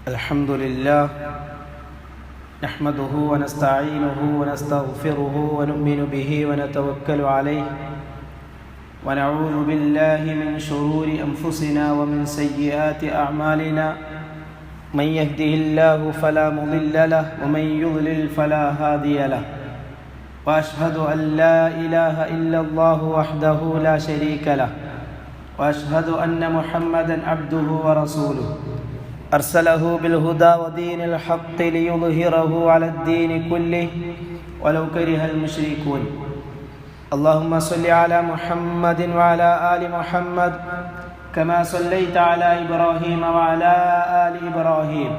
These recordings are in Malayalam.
الحمد لله نحمده ونستعينه ونستغفره ونؤمن به ونتوكل عليه ونعوذ بالله من شرور أنفسنا ومن سيئات أعمالنا من يهده الله فلا مضل له ومن يضلل فلا هادي له وأشهد أن لا إله إلا الله وحده لا شريك له وأشهد أن محمدا عبده ورسوله أرسله بالهدى ودين الحق ليظهره على الدين كله ولو كره المشركون اللهم صل على محمد وعلى آل محمد كما صليت على إبراهيم وعلى آل إبراهيم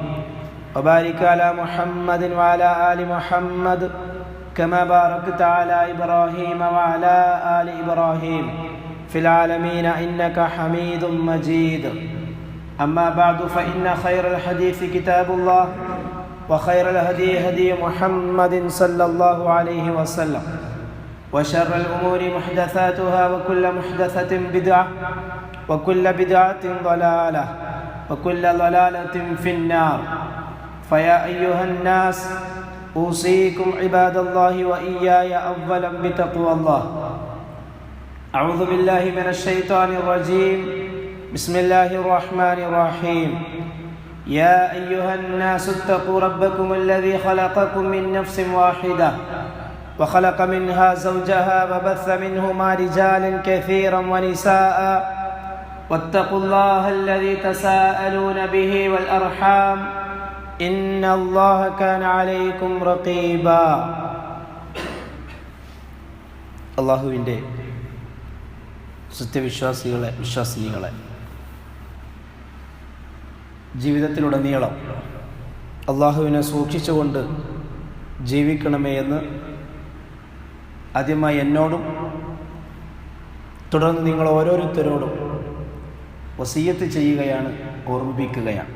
وبارك على محمد وعلى آل محمد كما باركت على إبراهيم وعلى آل إبراهيم في العالمين إنك حميد مجيد أما بعد فإن خير الحديث كتاب الله وخير الهدي هدي محمد صلى الله عليه وسلم وشر الأمور محدثاتها وكل محدثة بدعة وكل بدعة ضلالة وكل ضلالة في النار فيا أيها الناس أوصيكم عباد الله وإياي أولا بتقوى الله أعوذ بالله من الشيطان الرجيم بسم الله الرحمن الرحيم يا أيها الناس اتقوا ربكم الذي خلقكم من نفس واحدة وخلق منها زوجها وبث منهما رجالا كثيرا ونساء واتقوا الله الذي تساءلون به والأرحام إن الله كان عليكم رقيبا അല്ലാഹുവിൻ്റെ വിശ്വാസിനികളെ ജീവിതത്തിലുടനീളം അള്ളാഹുവിനെ സൂക്ഷിച്ചുകൊണ്ട് ജീവിക്കണമേ എന്ന് ആദ്യമായി എന്നോടും തുടർന്ന് നിങ്ങൾ ഓരോരുത്തരോടും വസിയ്യത്ത് ചെയ്യുകയാണ്, ഓർമ്മിപ്പിക്കുകയാണ്.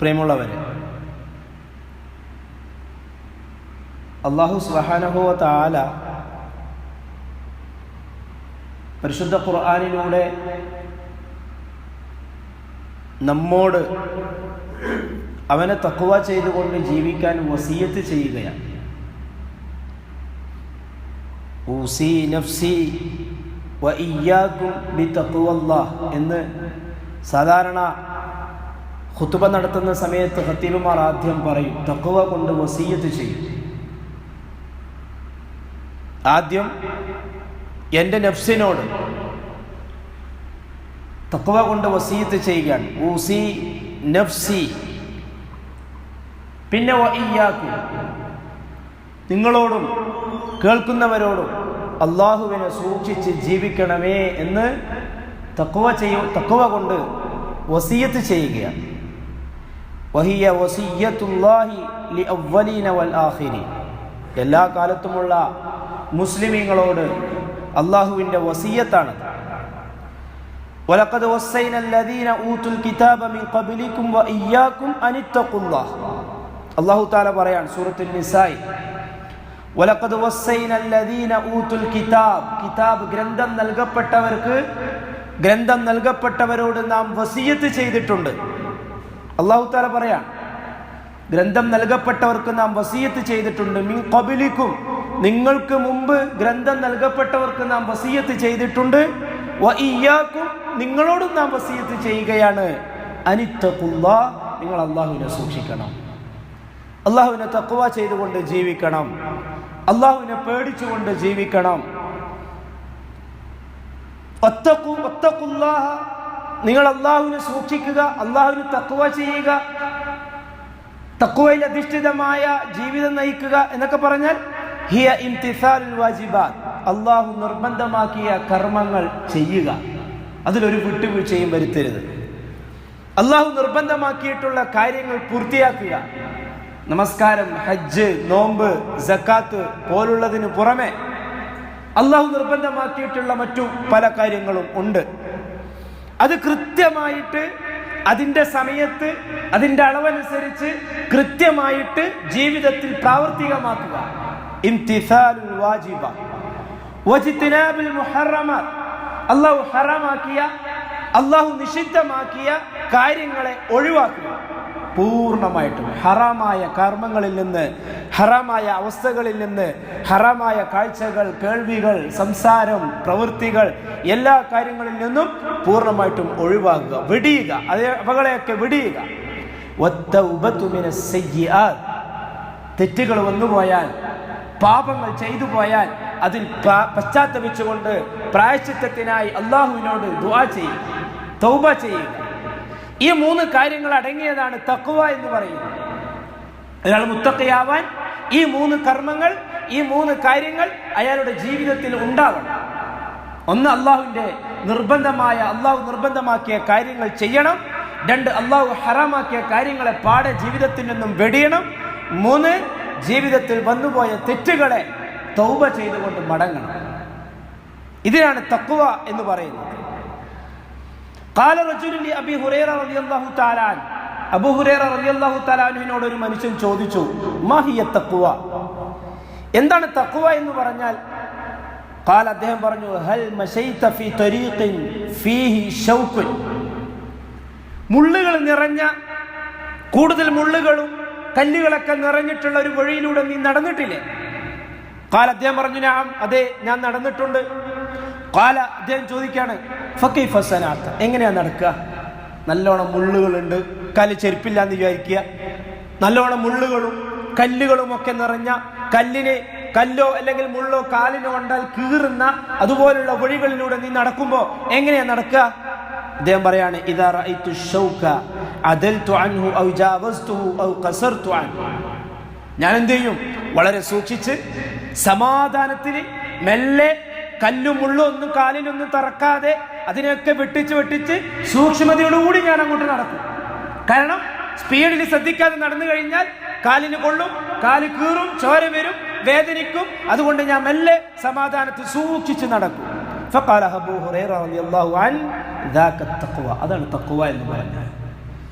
പ്രിയമുള്ളവരെ, അല്ലാഹു സുബ്ഹാനഹു വ തആല പരിശുദ്ധ ഖുർആനിലൂടെ നമ്മോട് അവനെ തഖ്വ ചെയ്തുകൊണ്ട് ജീവിക്കാൻ വസിയ്യത്ത് ചെയ്യുകയാണ്. ഊസി നഫ്സി വ ഇയ്യാകും ബിതഖ്വല്ലാഹ് എന്ന് സാധാരണ ഖുതുബ നടത്തുന്ന സമയത്ത് ഖത്തീബുമാർ ആദ്യം പറയും, തഖ്വ കൊണ്ട് വസിയ്യത്ത് ചെയ്യും. ആദ്യം എൻ്റെ നഫ്സിനോട് തഖ്വ കൊണ്ട് വസിയ്യത്ത് ചെയ്യുകയാണ്. ഊസി നഫ്സി. പിന്നെ വ ഇയ്യാകും, നിങ്ങളോടും കേൾക്കുന്നവരോടും അള്ളാഹുവിനെ സൂക്ഷിച്ച് ജീവിക്കണമേ എന്ന് തഖ്വ കൊണ്ട് വസിയ്യത്ത് ചെയ്യുകയാണ്. വഹിയ വസിയ്യത്തുല്ലാഹി ലിഅവ്വലീന വൽ ആഖിരീൻ. എല്ലാ കാലത്തുമുള്ള മുസ്ലിമീങ്ങളോട് അള്ളാഹുവിൻ്റെ വസിയ്യത്താണ്. വലഖദ് വസ്സൈന അല്ലദീന ഊതുൽ കിതാബ മിൻ ഖബ്ലികും വഇയ്യാകും അനിത്തഖുല്ലാഹ്. അല്ലാഹു തആല പറയാൻ സൂറത്തുൽ നിസാഇ, വലഖദ് വസ്സൈന അല്ലദീന ഊതുൽ കിതാബ്, കിതാബ് ഗ്രന്ഥം നൽകപ്പെട്ടവരോട് നാം വസിയ്യത്ത് ചെയ്തിട്ടുണ്ട്. അല്ലാഹു തആല പറയാൻ, ഗ്രന്ഥം നൽകപ്പെട്ടവർക്ക് നാം വസിയ്യത്ത് ചെയ്തിട്ടുണ്ട്. മിൻ ഖബ്ലികും, നിങ്ങൾക്ക് മുമ്പ് ഗ്രന്ഥം നൽകപ്പെട്ടവർക്ക് നാം വസിയ്യത്ത് ചെയ്തിട്ടുണ്ട്. വഇയ്യാകും, നിങ്ങളോടും നാം വസിയ്യത്ത് ചെയ്യുകയാണ്. അനിത്തഖുല്ലാഹ്, നിങ്ങൾ അല്ലാഹുവിനെ സൂക്ഷിക്കണം, അല്ലാഹുവിനെ തഖ്വ ചെയ്തുകൊണ്ട് ജീവിക്കണം, അല്ലാഹുവിനെ പേടിച്ചുകൊണ്ട് ജീവിക്കണം. വത്തഖുല്ലാഹ്, നിങ്ങൾ അല്ലാഹുവിനെ സൂക്ഷിക്കുക, അല്ലാഹുവിനെ തഖ്വ ചെയ്യുക, തഖ്വയിൽ അധിഷ്ഠിതമായ ജീവിതം നയിക്കുക എന്നൊക്കെ പറഞ്ഞാൽ ഹിയ ഇംതിസാലുൽ വാജിബാത്ത്, അല്ലാഹു നിർബന്ധമാക്കിയ കർമ്മങ്ങൾ ചെയ്യുക, അതിലൊരു വിട്ടുവീഴ്ചയും വരുത്തരുത്. അല്ലാഹു നിർബന്ധമാക്കിയിട്ടുള്ള കാര്യങ്ങൾ പൂർത്തിയാക്കുക. നമസ്കാരം, ഹജ്ജ്, നോമ്പ്, സക്കാത്ത് പോലുള്ളതിന് പുറമെ അല്ലാഹു നിർബന്ധമാക്കിയിട്ടുള്ള മറ്റു പല കാര്യങ്ങളും ഉണ്ട്. അത് കൃത്യമായിട്ട് അതിൻ്റെ സമയത്ത് അതിൻ്റെ അളവനുസരിച്ച് കൃത്യമായിട്ട് ജീവിതത്തിൽ പ്രാവർത്തികമാക്കുക. ഇംതിസാലുൽ വാജിബ വജ്തിനാബുൽ മുഹറമാത്ത്. അല്ലാഹു ഹറാമാക്കിയ, അല്ലാഹു നിഷിദ്ധമാക്കിയ കാര്യങ്ങളെ ഒഴിവാക്കുക. പൂർണ്ണമായിട്ടും ഹറാമായ കർമ്മങ്ങളിൽ നിന്ന്, ഹറാമായ അവസ്ഥകളിൽ നിന്ന്, ഹറാമായ കാഴ്ചകൾ, കേൾവികൾ, സംസാരം, പ്രവൃത്തികൾ, എല്ലാ കാര്യങ്ങളിൽ നിന്നും പൂർണ്ണമായിട്ടും ഒഴിവാക്കുക, വെടിയുക. അവകളെയൊക്കെ വെടിയുക. വത്തൗബതു മിനസ് സയ്യിആത്ത്. തെറ്റുകൾ വന്നുപോയാൽ, പാപങ്ങൾ ചെയ്തു പോയാൽ അതിൽ പശ്ചാത്തപിച്ചുകൊണ്ട് പ്രായശ്ചിത്തത്തിനായി അള്ളാഹുവിനോട് ദുആ ചെയ്യുക, തൗബ ചെയ്യുക. ഈ 3 കാര്യങ്ങൾ അടങ്ങിയതാണ് തഖ്വ എന്ന് പറയുന്നത്. ഒരാൾ മുത്തഖിയാവാൻ ഈ 3 കർമ്മങ്ങൾ, ഈ 3 കാര്യങ്ങൾ അയാളുടെ ജീവിതത്തിൽ ഉണ്ടാവണം. ഒന്ന്, അള്ളാഹു നിർബന്ധമാക്കിയ കാര്യങ്ങൾ ചെയ്യണം. 2, അള്ളാഹു ഹറാമാക്കിയ കാര്യങ്ങളെ പാടെ ജീവിതത്തിൽ നിന്നും വെടിയണം. 3, ജീവിതത്തിൽ വന്നുപോയ തെറ്റുകളെ തൗബ ചെയ്തുകൊണ്ട് മടങ്ങണം. ഇതിനാണ് തഖ്വ എന്ന് പറയുന്നത്. ഖാല റജുലുൻ ലി അബീ ഹുറൈറ റളിയല്ലാഹു തആല അൻഹു. അബൂ ഹുറൈറ റളിയല്ലാഹു തആല അൻഹുവിനോട് ഒരു മനുഷ്യൻ ചോദിച്ചു, മാ ഹിയ തഖ്വ, എന്താണ് തഖ്വ എന്ന് പറഞ്ഞാൽ? ഖാല, അദ്ദേഹം പറഞ്ഞു, ഹൽ മശൈത ഫീ തരീഖിൻ ഫീഹി ശൗഖുൻ. മുള്ളുകൾ നിറഞ്ഞ, കൂടുതൽ മുള്ളുകളും കല്ലുകളൊക്കെ നിറഞ്ഞിട്ടുള്ള ഒരു വഴിയിലൂടെ നീ നടന്നിട്ടില്ലേ? ഖാല, അദ്ദേഹം പറഞ്ഞു, നഅം, അതെ, ഞാൻ നടന്നിട്ടുണ്ട്. ഖാല, അദ്ദേഹം ചോദിക്കാണ്, ഫകൈഫ സനഅത, എങ്ങനെയാ നടക്കുക? നല്ലോണം മുള്ളുകളുണ്ട്, കാല് ചെരുപ്പില്ലാന്ന് വിചാരിക്കുക. നല്ലോണം മുള്ളുകളും കല്ലുകളും ഒക്കെ നിറഞ്ഞ, കല്ലോ അല്ലെങ്കിൽ മുള്ളോ കാലിന് കൊണ്ടാൽ കീറുന്ന അതുപോലുള്ള വഴികളിലൂടെ നീ നടക്കുമ്പോ എങ്ങനെയാ നടക്കുക? അദ്ദേഹം പറയാണ്, ഇദാ റഅയ്തു ശൗക അദൽതു അൻഹു ഔ ജാവസ്തുഹു ഔ ഖസർതു അൻഹു. ഞാൻ എന്ത് ചെയ്യും? വളരെ സൂക്ഷിച്ച്, സമാധാനത്തിൽ, മെല്ലെ, കല്ലും മുള്ളും ഒന്നും കാലിലൊന്നും തറക്കാതെ അതിനെയൊക്കെ വെട്ടിച്ച് സൂക്ഷ്മതയോടുകൂടി ഞാൻ അങ്ങോട്ട് നടക്കും. കാരണം സ്പീഡിൽ ശ്രദ്ധിക്കാതെ നടന്നു കഴിഞ്ഞാൽ കാലിന് കൊള്ളും, കാല് കീറും, ചോര വരും, വേദനിക്കും. അതുകൊണ്ട് ഞാൻ മെല്ലെ സമാധാനത്തിൽ സൂക്ഷിച്ച് നടക്കും. ഫഖാല അബൂ ഹുറൈറ റളിയല്ലാഹു അൻഹു, ദാക തഖ്വ, അതാണ് തഖ്വ എന്ന് പറഞ്ഞാൽ.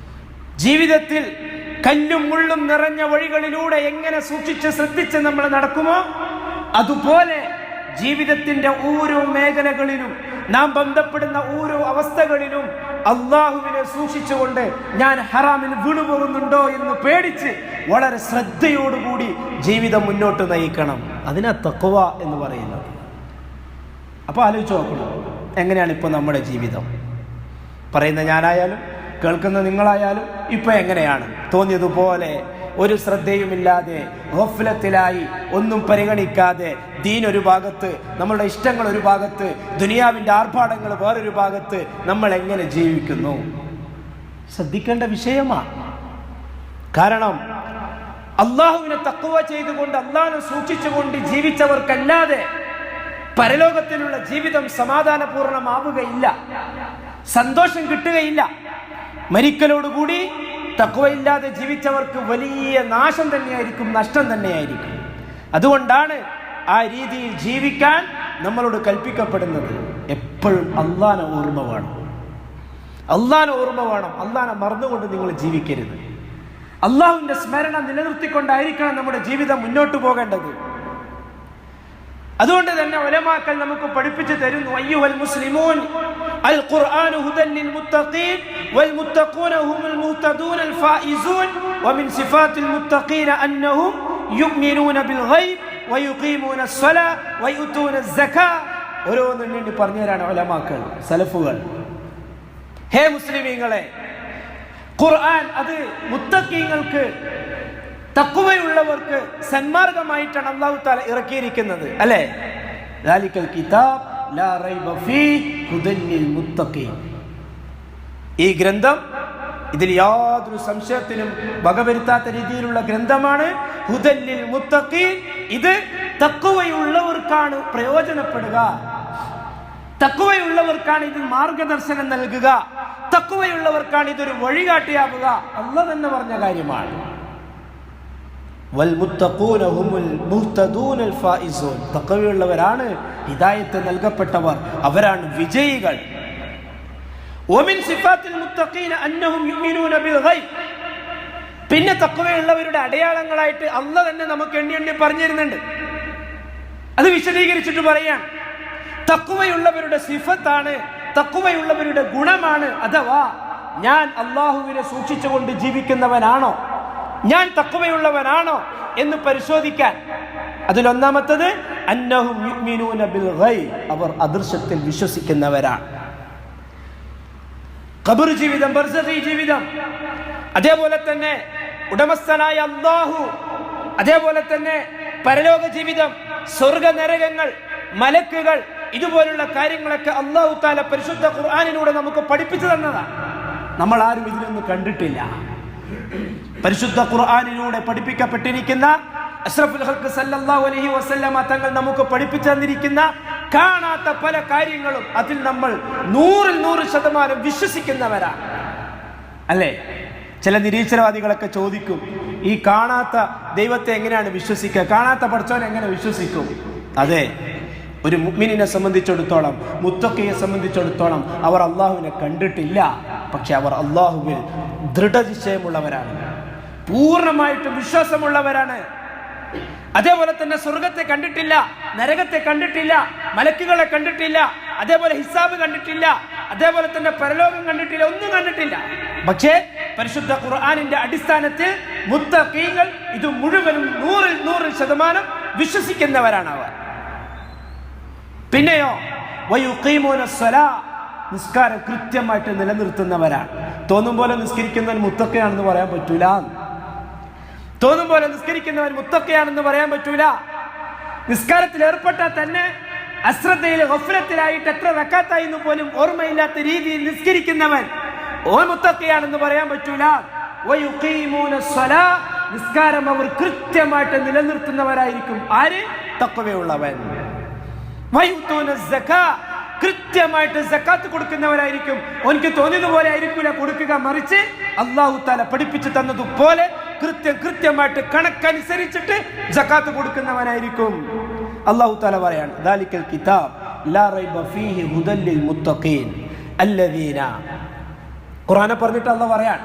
ജീവിതത്തിൽ കല്ലും മുള്ളും നിറഞ്ഞ വഴികളിലൂടെ എങ്ങനെ സൂക്ഷിച്ച് ശ്രദ്ധിച്ച് നമ്മൾ നടക്കുമോ അതുപോലെ ജീവിതത്തിന്റെ ഓരോ മേഖലകളിലും, നാം ബന്ധപ്പെടുന്ന ഓരോ അവസ്ഥകളിലും അള്ളാഹുവിനെ സൂക്ഷിച്ചുകൊണ്ട് ഞാൻ ഹറാമിൽ വീണുപോകുന്നുണ്ടോ എന്ന് പേടിച്ച് വളരെ ശ്രദ്ധയോടുകൂടി ജീവിതം മുന്നോട്ട് നയിക്കണം. അതിനാ തഖ്വ എന്ന് പറയുന്നത്. അപ്പൊ ആലോചിച്ച് നോക്കണം, എങ്ങനെയാണ് ഇപ്പൊ നമ്മുടെ ജീവിതം? പറയുന്ന ഞാനായാലും കേൾക്കുന്ന നിങ്ങളായാലും ഇപ്പൊ എങ്ങനെയാണ്? തോന്നിയതുപോലെ ഒരു ശ്രദ്ധയുമില്ലാതെ, ഗഫ്ലത്തിലായി, ഒന്നും പരിഗണിക്കാതെ, ദീൻ ഒരു ഭാഗത്ത്, നമ്മളുടെ ഇഷ്ടങ്ങൾ ഒരു ഭാഗത്ത്, ദുനിയാവിന്റെ ആർഭാടങ്ങൾ വേറൊരു ഭാഗത്ത്, നമ്മൾ എങ്ങനെ ജീവിക്കുന്നു? ശ്രദ്ധിക്കേണ്ട വിഷയമാണ്. കാരണം അള്ളാഹുവിനെ തഖ്വ ചെയ്തുകൊണ്ട്, അള്ളാഹുവിനെ സൂക്ഷിച്ചുകൊണ്ട് ജീവിച്ചവർക്കല്ലാതെ പരലോകത്തിലുള്ള ജീവിതം സമാധാനപൂർണമാവുകയില്ല, സന്തോഷം കിട്ടുകയില്ല. മരിക്കലോടുകൂടി തഖ്വയില്ലാതെ ജീവിച്ചവർക്ക് വലിയ നാശം തന്നെയായിരിക്കും, നഷ്ടം തന്നെയായിരിക്കും. അതുകൊണ്ടാണ് ആ രീതിയിൽ ജീവിക്കാൻ നമ്മളോട് കൽപ്പിക്കപ്പെടുന്നത്. എപ്പോഴും അള്ളാഹനെ ഓർമ്മ വേണം, അള്ളാഹനെ ഓർമ്മ വേണം. അള്ളാഹനെ മറന്നുകൊണ്ട് നിങ്ങൾ ജീവിക്കരുത്. അള്ളാഹുവിന്റെ സ്മരണ നിലനിർത്തിക്കൊണ്ടായിരിക്കണം നമ്മുടെ ജീവിതം മുന്നോട്ട് പോകേണ്ടത്. അതുകൊണ്ട് തന്നെ ഉലമാക്കൾ നമുക്ക് പഠിപ്പിച്ചു തരുന്നു, അയ്യുഹൽ മുസ്ലിമൂൻ അൽ ഖുർആനു ഹുദൻ ലിൽ മുത്തഖീൻ വൽ മുത്തഖൂന ഹുമുൽ മുഹ്തദൂൻ അൽ ഫായിസൂൻ വമിൻ സിഫാത്തിൽ മുത്തഖീന അന്നഹും യുഅ്മിനൂന ബിൽ ഗൈബ് വയുഖീമൂന അസ്സലാ വയുതൂന അസ്സകാ. ഓരോന്നെണ്ണി പറഞ്ഞു തരാണ് ഉലമാക്കൾ, സലഫുകൾ. ഹേ മുസ്ലിമീങ്ങളെ, ഖുർആൻ അത് മുത്തഖീങ്ങൾക്ക്, തഖ്വയുള്ളവർക്ക് സന്മാർഗമായിട്ടാണ് അല്ലാഹു തആല ഇറക്കിയിരിക്കുന്നത്, അല്ലേ? ദാലികൽ കിതാബ് ലാ റൈബ ഫീഹി ഹുദൻ ലിൽ മുത്തഖീൻ. ഈ ഗ്രന്ഥം, ഇതിൽ യാതൊരു സംശയത്തിനും വകവരുത്താത്ത രീതിയിലുള്ള ഗ്രന്ഥമാണ്. ഹുദൻ ലിൽ മുത്തഖീൻ, ഇത് തഖ്വയുള്ളവർക്കാണ് പ്രയോജനപ്പെടുക, തഖ്വയുള്ളവർക്കാണ് ഇതിൽ മാർഗദർശനം നൽകുക, തഖ്വയുള്ളവർക്കാണ് ഇതൊരു വഴികാട്ടിയാവുക. അല്ലാഹു തന്നെ പറഞ്ഞ കാര്യമാണ്. വൽമുത്തഖൂന ഹുമുൽ മുഹ്തദൂന അൽ ഫായിസൂൻ. തഖ്വയുള്ളവരാണ് ഹിദായത്ത് നൽകപ്പെട്ടവർ, അവരാണ് വിജയികൾ. വമിൻ സിഫാത്തിൽ മുത്തഖീന അന്നഹും യുഅ്മിനൂന ബിൽ ഗൈബ്. പിന്നെ തഖ്വയുള്ളവരുടെ അടയാളങ്ങളായിട്ട് അല്ലാഹു തന്നെ നമുക്ക് എണ്ണി പറഞ്ഞു തരുന്നുണ്ട്. അത് വിശദീകരിച്ചിട്ട് പറയാം, തഖ്വയുള്ളവരുടെ സിഫത്താണ്, തഖ്വയുള്ളവരുടെ ഗുണമാണ്. അഥവാ ഞാൻ അല്ലാഹുവിനെ സൂക്ഷിച്ചുകൊണ്ട് ജീവിക്കുന്നവനാണോ, ഞാൻ തഖ്വയുള്ളവനാണോ എന്ന് പരിശോധിക്കാൻ. അതിലൊന്നാമത്തത് അന്നഹും യുഅ്മിനൂന ബിൽ ഗൈബ്, അവർ അദൃശ്യത്തിൽ വിശ്വസിക്കുന്നവരാണ്. ഖബർ ജീവിതം, ബർസഖി ജീവിതം, അതേപോലെ തന്നെ ഉടമസ്ഥനായ അല്ലാഹു, അതേപോലെ തന്നെ പരലോക ജീവിതം, സ്വർഗ നരകങ്ങൾ, മലക്കുകൾ, ഇതുപോലുള്ള കാര്യങ്ങളൊക്കെ അല്ലാഹു തആല പരിശുദ്ധ ഖുർആനിലൂടെ നമുക്ക് പഠിപ്പിച്ചു തന്നതാണ്. നമ്മൾ ആരും ഇതിലൊന്നും കണ്ടിട്ടില്ല. പരിശുദ്ധ ഖുർആനിലൂടെ പഠിപ്പിക്കപ്പെട്ടിരിക്കുന്ന അഷ്റഫുൽ ഖൽഖ് സല്ലല്ലാഹു അലൈഹി വസല്ലമ തങ്ങൾ നമുക്ക് പഠിപ്പിച്ചു തന്നിരിക്കുന്ന കാണാത്ത പല കാര്യങ്ങളും അതിൽ നമ്മൾ 100% വിശ്വസിക്കുന്നവരാണ്, അല്ലേ? ചില നിരീശ്വരവാദികളൊക്കെ ചോദിക്കും, ഈ കാണാത്ത ദൈവത്തെ എങ്ങനെയാണ് വിശ്വസിക്കുക, കാണാത്ത പടച്ചവനെ എങ്ങനെ വിശ്വസിക്കും? അതെ, ഒരു മുഅ്മിനിനെ സംബന്ധിച്ചിടത്തോളം, മുത്തഖിയെ സംബന്ധിച്ചിടത്തോളം അവർ അള്ളാഹുവിനെ കണ്ടിട്ടില്ല, പക്ഷെ അവർ അള്ളാഹുവിൽ ദൃഢനിശ്ചയമുള്ളവരാണ്, പൂർണ്ണമായിട്ടും വിശ്വാസമുള്ളവരാണ്. അതേപോലെ തന്നെ സ്വർഗത്തെ കണ്ടിട്ടില്ല, നരകത്തെ കണ്ടിട്ടില്ല, മലക്കുകളെ കണ്ടിട്ടില്ല, അതേപോലെ ഹിസാബ് കണ്ടിട്ടില്ല, അതേപോലെ തന്നെ പരലോകം കണ്ടിട്ടില്ല, ഒന്നും കണ്ടിട്ടില്ല. പക്ഷേ പരിശുദ്ധ ഖുർആനിന്റെ അടിസ്ഥാനത്തിൽ മുത്തഖീങ്ങൾ ഇത് മുഴുവനും 100% വിശ്വസിക്കുന്നവരാണ് അവർ. പിന്നെയോ വയുഖീമൂന സ്വലാ, നിസ്കാരം കൃത്യമായിട്ട് നിലനിർത്തുന്നവരാണ്. തോന്നും പോലെ നിസ്കരിക്കുന്നവൻ മുത്തഖിയാണെന്ന് പറയാൻ പറ്റൂല, തോന്നും പോലെ നിസ്കരിക്കുന്നവൻ മുത്തഖിയാണെന്ന് പറയാൻ പറ്റൂല. നിസ്കാരത്തിൽ ഏർപ്പെട്ടാൽ തന്നെ അശ്രദ്ധയിൽ ഗഫ്ലത്തിലായിട്ട് എത്ര റക്അത്തായി എന്ന് പോലും ഓർമ്മയില്ലാത്ത രീതിയിൽ നിസ്കരിക്കുന്നവൻ ഓ മുത്തഖിയാണെന്ന് പറയാൻ പറ്റൂല. വയുഖീമൂന സ്വലാ, നിസ്കാരം അവർ കൃത്യമായിട്ട് നിലനിർത്തുന്നവരായിരിക്കും. ആര്? തഖ്വയുള്ളവൻ. വയുതൂന സക്കാ, കൃത്യമായിട്ട് സക്കാത്ത് കൊടുക്കുന്നവരായിരിക്കും. ഓനിക്ക് തോന്നിയതുപോലെ ആയിരിക്കില്ല കൊടുക്കുക, മറിച്ച് അല്ലാഹു തആല പഠിപ്പിച്ചു തന്നതുപോലെ കൃത്യമായിട്ട് കണക്കനുസരിച്ചിട്ട് സക്കാത്ത് കൊടുക്കുന്നവനായിരിക്കും. അല്ലാഹു തആല പറയാണ്, ദാലിക്കൽ കിതാബ് ലാ റൈബ ഫീഹി ഹുദൽ ലിൽ മുത്തഖീൻ അല്ലദീന. ഖുർആനെ പറഞ്ഞിട്ട് അല്ലാഹു പറയാണ്,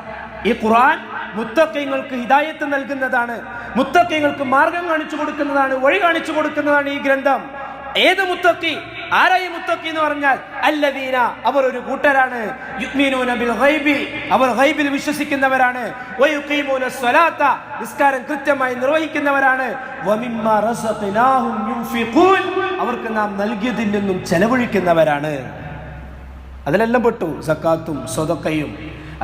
ഈ ഖുർആൻ മുത്തഖീങ്ങൾക്ക് ഹിദായത്ത് നൽകുന്നതാണ്, മുത്തഖീങ്ങൾക്ക് മാർഗം കാണിച്ചു കൊടുക്കുന്നതാണ്, വഴി കാണിച്ചു കൊടുക്കുന്നതാണ് ഈ ഗ്രന്ഥം. ഏത് മുത്തഖി? ആരായി മുത്തഖി എന്ന് പറഞ്ഞാൽ അല്ലദീന, അവർ ഒരു കൂട്ടരാണ്. യുഅ്മിനൂന ബിൽ ഗൈബി, അവർ ഗൈബിൽ വിശ്വസിക്കുന്നവരാണ്. വയുഖീമൂന സ്വലാത്ത, നിസ്കാരം കൃത്യമായി നിർവഹിക്കുന്നവരാണ്. വമിമ്മാ റസഖനാഹും യുൻഫിഖൂൻ, അവർക്ക് നാം നൽകിയതിൽ നിന്നും ചെലവഴിക്കുന്നവരാണ്. അതിലെല്ലാം പെട്ടു സക്കാത്തും സ്വതക്കയും.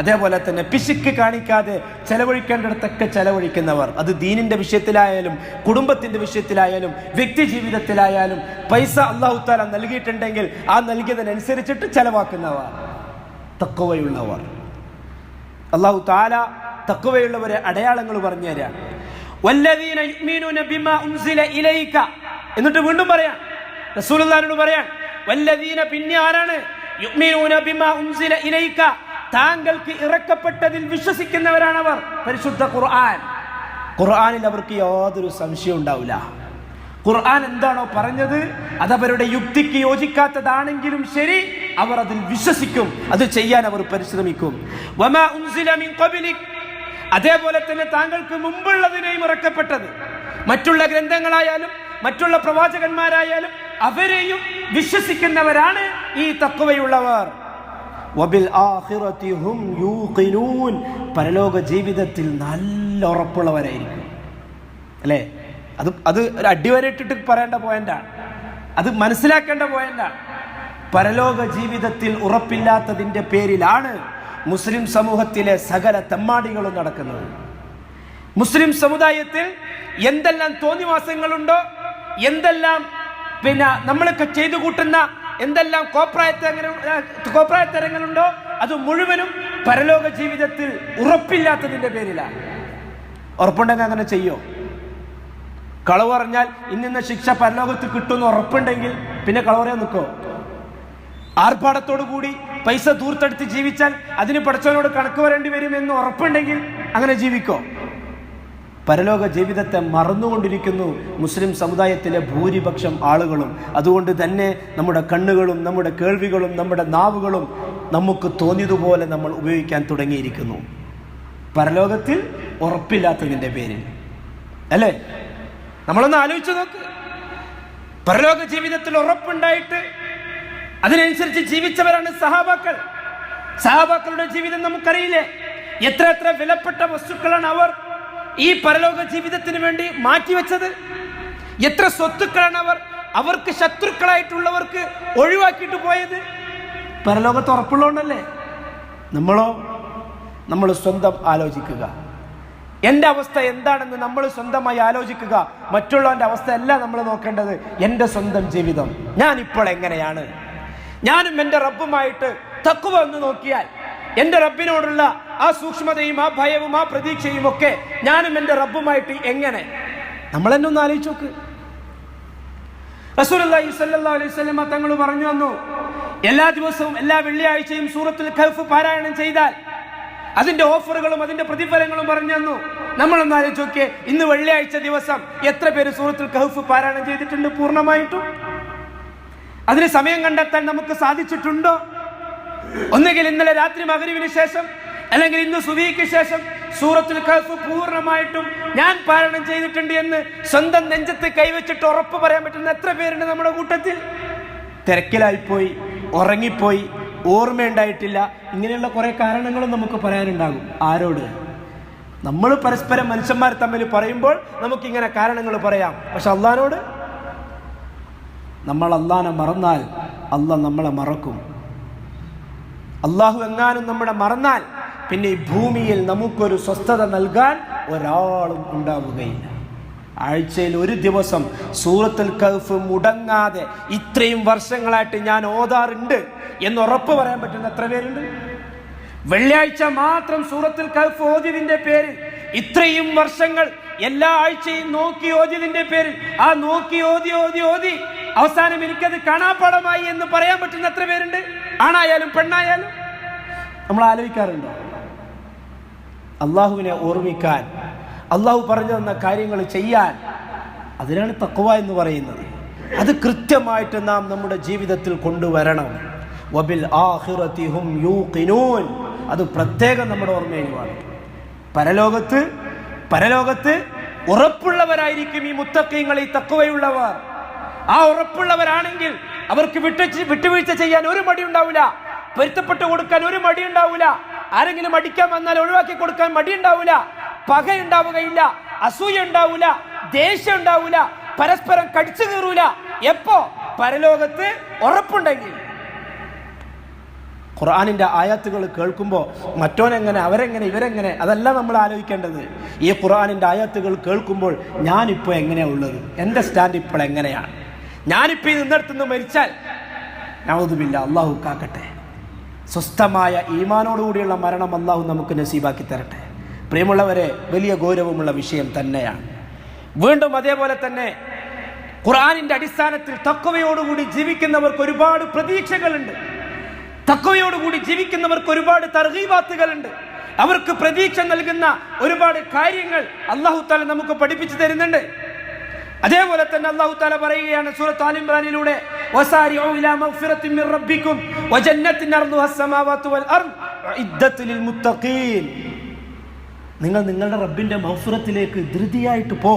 അതേപോലെ തന്നെ പിശുക്ക് കാണിക്കാതെ ചെലവഴിക്കേണ്ടിടത്തൊക്കെ ചെലവഴിക്കുന്നവർ. അത് ദീനിന്റെ വിഷയത്തിലായാലും കുടുംബത്തിന്റെ വിഷയത്തിലായാലും വ്യക്തി ജീവിതത്തിലായാലും പൈസ അല്ലാഹു തആല നൽകിയിട്ടുണ്ടെങ്കിൽ ആ നൽകിയതിനനുസരിച്ചിട്ട് ചെലവാക്കുന്നവർ തഖ്വയുള്ളവർ. അല്ലാഹു തആല തഖ്വയുള്ളവരെ അടയാളങ്ങൾ പറഞ്ഞു തരാം. വല്ലദീന യുഅ്മിനൂന ബിമാ ഉൻസില ഇലൈക, എന്നിട്ട് വീണ്ടും പറയാം, റസൂലുള്ളാഹിനോട് പറയാം, വല്ലദീന, പിന്നെ ആരാണ്? യുഅ്മിനൂന ബിമാ ഉൻസില ഇലൈക, താങ്കൾക്ക് ഇറക്കപ്പെട്ടതിൽ വിശ്വസിക്കുന്നവരാണ് അവർ. പരിശുദ്ധ ഖുർആനിൽ അവർക്ക് യാതൊരു സംശയം ഉണ്ടാവില്ല. ഖുർആൻ എന്താണോ പറഞ്ഞത് അതവരുടെ യുക്തിക്ക് യോജിക്കാത്തതാണെങ്കിലും ശരി, അവർ അതിൽ വിശ്വസിക്കും, അത് ചെയ്യാൻ അവർ പരിശ്രമിക്കും. വമാ ഉൻസില മിൻ ഖബ്ലിക്, അതേപോലെ തന്നെ താങ്കൾക്ക് മുമ്പുള്ളതിനെയും ഇറക്കപ്പെട്ടത്, മറ്റുള്ള ഗ്രന്ഥങ്ങളായാലും മറ്റുള്ള പ്രവാചകന്മാരായാലും അവരെയും വിശ്വസിക്കുന്നവരാണ് ഈ തഖ്വയുള്ളവർ. വബിൽ ആഖിറതി ഹും യൂഖിനൂൻ, പരലോക ജീവിതത്തിൽ നല്ല ഉറപ്പുള്ളവരായിരിക്കും, അല്ലേ? അത് ഒരു അടിവരയിട്ടിട്ട് പറയേണ്ട പോയിന്റാണ്, അത് മനസ്സിലാക്കേണ്ട പോയിന്റാണ്. പരലോക ജീവിതത്തിൽ ഉറപ്പില്ലാത്തതിന്റെ പേരിലാണ് മുസ്ലിം സമൂഹത്തിലെ സകല തെമ്മാടികളും നടക്കുന്നത്. മുസ്ലിം സമുദായത്തിൽ എന്തെല്ലാം തോന്നിവാസങ്ങളുണ്ടോ, എന്തെല്ലാം നമ്മളൊക്കെ ചെയ്തു കൂട്ടുന്ന എന്തെല്ലാം കോപ്രായത്തരങ്ങളുണ്ടോ, അത് മുഴുവനും പരലോക ജീവിതത്തിൽ ഉറപ്പില്ലാത്തതിന്റെ പേരിലാണ്. ഉറപ്പുണ്ടെങ്കിൽ അങ്ങനെ ചെയ്യോ? കളവ് പറഞ്ഞാൽ ഇന്ന ശിക്ഷ പരലോകത്ത് കിട്ടുമെന്ന് ഉറപ്പുണ്ടെങ്കിൽ പിന്നെ കളവ് പറയാൻ നിൽക്കോ? ആർഭാടത്തോടു കൂടി പൈസ ദൂർത്തെടുത്ത് ജീവിച്ചാൽ അതിന് പടച്ചവനോട് കണക്ക് വരേണ്ടി വരും എന്ന് ഉറപ്പുണ്ടെങ്കിൽ അങ്ങനെ ജീവിക്കോ? പരലോക ജീവിതത്തെ മറന്നുകൊണ്ടിരിക്കുന്നു മുസ്ലിം സമുദായത്തിലെ ഭൂരിപക്ഷം ആളുകളും. അതുകൊണ്ട് തന്നെ നമ്മുടെ കണ്ണുകളും നമ്മുടെ കേൾവികളും നമ്മുടെ നാവുകളും നമുക്ക് തോന്നിയതുപോലെ നമ്മൾ ഉപയോഗിക്കാൻ തുടങ്ങിയിരിക്കുന്നു, പരലോകത്തിൽ ഉറപ്പില്ലാത്തതിൻ്റെ പേരിൽ, അല്ലേ? നമ്മളൊന്ന് ആലോചിച്ച് നോക്ക്. പരലോക ജീവിതത്തിൽ ഉറപ്പുണ്ടായിട്ട് അതിനനുസരിച്ച് ജീവിച്ചവരാണ് സഹാബാക്കൾ. സഹാബാക്കളുടെ ജീവിതം നമുക്കറിയില്ലേ? എത്ര എത്ര വിലപ്പെട്ട വസ്തുക്കളാണ് അവർ ഈ പരലോക ജീവിതത്തിന് വേണ്ടി മാറ്റിവെച്ചത്. എത്ര സ്വത്തുക്കളാണ് അവർക്ക് ശത്രുക്കളായിട്ടുള്ളവർക്ക് ഒഴിവാക്കിയിട്ട് പോയത്. പരലോകത്ത് ഉറപ്പുള്ളതുകൊണ്ടല്ലേ. നമ്മൾ സ്വന്തം ആലോചിക്കുക. എൻ്റെ അവസ്ഥ എന്താണെന്ന് നമ്മൾ സ്വന്തമായി ആലോചിക്കുക. മറ്റുള്ളവൻ്റെ അവസ്ഥ അല്ല നമ്മൾ നോക്കേണ്ടത്. എൻ്റെ സ്വന്തം ജീവിതം ഞാനിപ്പോൾ എങ്ങനെയാണ്? ഞാനും എൻ്റെ റബ്ബുമായിട്ട് തഖ്വ ഒന്ന് നോക്കിയാൽ എൻ്റെ റബ്ബിനോടുള്ള ആ സൂക്ഷ്മതയും ആ ഭയവും ആ പ്രതീക്ഷയും ഒക്കെ ഞാനും എൻ്റെ റബ്ബുമായിട്ട് എങ്ങനെ, നമ്മൾ തന്നെ ഒന്ന് ആലോചിച്ച് നോക്ക്. റസൂലുള്ളാഹി സ്വല്ലല്ലാഹു അലൈഹി വസല്ലം തങ്ങൾ പറഞ്ഞു വന്നു, എല്ലാ ദിവസവും എല്ലാ വെള്ളിയാഴ്ചയും സൂറത്തുൽ കഹ്ഫ് പാരായണം ചെയ്താൽ അതിന്റെ ഓഫറുകളും അതിന്റെ പ്രതിഫലങ്ങളും പറഞ്ഞു തന്നു. നമ്മളൊന്ന് ആലോചിച്ച് നോക്കിയേ, ഇന്ന് വെള്ളിയാഴ്ച ദിവസം എത്ര പേര് സൂറത്തുൽ കഹ്ഫ് പാരായണം ചെയ്തിട്ടുണ്ട് പൂർണ്ണമായിട്ടും? അതിന് സമയം കണ്ടെത്താൻ നമുക്ക് സാധിച്ചിട്ടുണ്ടോ? ഒന്നുകിൽ ഇന്നലെ രാത്രി മഗ്‌രിബിന് ശേഷം അല്ലെങ്കിൽ ഇന്ന് സുബഹിക്ക് ശേഷം സൂറത്തുൽ കഹ്ഫ് പൂർണ്ണമായിട്ടും ഞാൻ പാരായണം ചെയ്തിട്ടുണ്ട് എന്ന് സ്വന്തം നെഞ്ചത്ത് കൈവച്ചിട്ട് ഉറപ്പ് പറയാൻ പറ്റുന്ന എത്ര പേരുണ്ട് നമ്മുടെ കൂട്ടത്തിൽ? തിരക്കിലായിപ്പോയി, ഉറങ്ങിപ്പോയി, ഓർമ്മയുണ്ടായിട്ടില്ല, ഇങ്ങനെയുള്ള കുറെ കാരണങ്ങളും നമുക്ക് പറയാനുണ്ടാകും. ആരോട്? നമ്മൾ പരസ്പരം മനുഷ്യന്മാർ തമ്മിൽ പറയുമ്പോൾ നമുക്കിങ്ങനെ കാരണങ്ങൾ പറയാം. പക്ഷെ അള്ളാഹിനോട് നമ്മൾ അള്ളാഹിനെ മറന്നാൽ അള്ളാഹ് നമ്മളെ മറക്കും. അള്ളാഹു എങ്ങാനും നമ്മളെ മറന്നാൽ പിന്നെ ഈ ഭൂമിയിൽ നമുക്കൊരു സ്വസ്ഥത നൽകാൻ ഒരാളും ഉണ്ടാവുകയില്ല. ആഴ്ചയിൽ ഒരു ദിവസം സൂറത്തുൽ കഹ്ഫ് മുടങ്ങാതെ ഇത്രയും വർഷങ്ങളായിട്ട് ഞാൻ ഓതാറുണ്ട് എന്ന് ഉറപ്പ് പറയാൻ പറ്റുന്ന എത്ര പേരുണ്ട്? വെള്ളിയാഴ്ച മാത്രം സൂറത്തുൽ കഹ്ഫ് ഓതിയതിന്റെ പേരിൽ ഇത്രയും വർഷങ്ങൾ എല്ലാ ആഴ്ചയും നോക്കി ഓതിയതിന്റെ പേരിൽ ആ നോക്കി ഓതി ഓതി ഓതി അവസാനം എനിക്കത് കാണാപ്പാടമായി എന്ന് പറയാൻ പറ്റുന്ന എത്ര പേരുണ്ട്? ആണായാലും പെണ്ണായാലും. നമ്മൾ ആലോചിക്കാറുണ്ടോ? അള്ളാഹുവിനെ ഓർമ്മിക്കാൻ, അള്ളാഹു പറഞ്ഞു തന്ന കാര്യങ്ങൾ ചെയ്യാൻ, അതിനാണ് തഖ്വ എന്ന് പറയുന്നത്. അത് കൃത്യമായിട്ട് നാം നമ്മുടെ ജീവിതത്തിൽ കൊണ്ടുവരണം. വബിൽ ആഖിറതി ഹും യൂഖിനൂൻ, അത് പ്രത്യേകം നമ്മുടെ ഓർമ്മയിൽ വേണം. പരലോകത്ത് ഉറപ്പുള്ളവരായിരിക്കും ഈ മുത്തഖീങ്ങൾ, ഈ തഖ്വയുള്ളവർ. ആ ഉറപ്പുള്ളവരാണെങ്കിൽ അവർക്ക് വിട്ടുവീഴ്ച ചെയ്യാൻ ഒരു മടി ഉണ്ടാവില്ല, പൊരുത്തപ്പെട്ടു കൊടുക്കാൻ ഒരു മടി ഉണ്ടാവില്ല, ആരെങ്കിലും അടിക്കാൻ വന്നാൽ ഒഴിവാക്കി കൊടുക്കാൻ മടി ഉണ്ടാവില്ല, പകയുണ്ടാവുകയില്ല, അസൂയ ഉണ്ടാവില്ല, ദേഷ്യം ഉണ്ടാവില്ല, പരസ്പരം കടിച്ചു കീറൂല. എപ്പോ? പരലോകത്ത് ഉറപ്പുണ്ടെങ്കിൽ. ഖുർആനിന്റെ ആയത്തുകൾ കേൾക്കുമ്പോൾ മറ്റോനെങ്ങനെ, അവരെങ്ങനെ, ഇവരെങ്ങനെ, അതല്ല നമ്മൾ ആലോചിക്കേണ്ടത്. ഈ ഖുർആനിന്റെ ആയത്തുകൾ കേൾക്കുമ്പോൾ ഞാനിപ്പോൾ എങ്ങനെയാണ് ഉള്ളത്, എൻ്റെ സ്റ്റാൻഡ് ഇപ്പോൾ എങ്ങനെയാണ്? ഞാനിപ്പോൾ ഈ നിന്നിടത്തുനിന്ന് മരിച്ചാൽ നഊദുബില്ല, അള്ളാഹു കാക്കട്ടെ, സ്വസ്ഥമായ ഈമാനോടുകൂടിയുള്ള മരണം അള്ളാഹു നമുക്ക് നസീബാക്കി തരട്ടെ. പ്രിയമുള്ളവരെ, വലിയ ഗൗരവമുള്ള വിഷയം തന്നെയാണ്. വീണ്ടും അതേപോലെ തന്നെ ഖുർആനിന്റെ അടിസ്ഥാനത്തിൽ തഖ്വയോടുകൂടി ജീവിക്കുന്നവർക്ക് ഒരുപാട് പ്രതീക്ഷകളുണ്ട്. തഖ്വയോടുകൂടി ജീവിക്കുന്നവർക്ക് ഒരുപാട് തർഗീബാത്തുകളുണ്ട്. അവർക്ക് പ്രതീക്ഷ നൽകുന്ന ഒരുപാട് കാര്യങ്ങൾ അല്ലാഹു തആല നമുക്ക് പഠിപ്പിച്ചു തരുന്നുണ്ട്. അതേപോലെ തന്നെ അല്ലാഹു തആല പറയുകയാണ് സൂറത്ത് ആൽ ഇംറാനിലൂടെ, വസാരിഉ ഇലാ മഗ്ഫിറത്തിൻ മിർ റബ്ബിക്കും വജന്നത്തിൻ അർദുഹാ അസ്സമാവാതു വൽ അർദ് ഉഇദ്ദത് ലിൽ മുത്തഖീൻ. നിങ്ങൾ നിങ്ങളുടെ റബ്ബിന്റെ മഗ്ഫിറത്തിലേക്ക് ധൃതിയായിട്ട് പോ.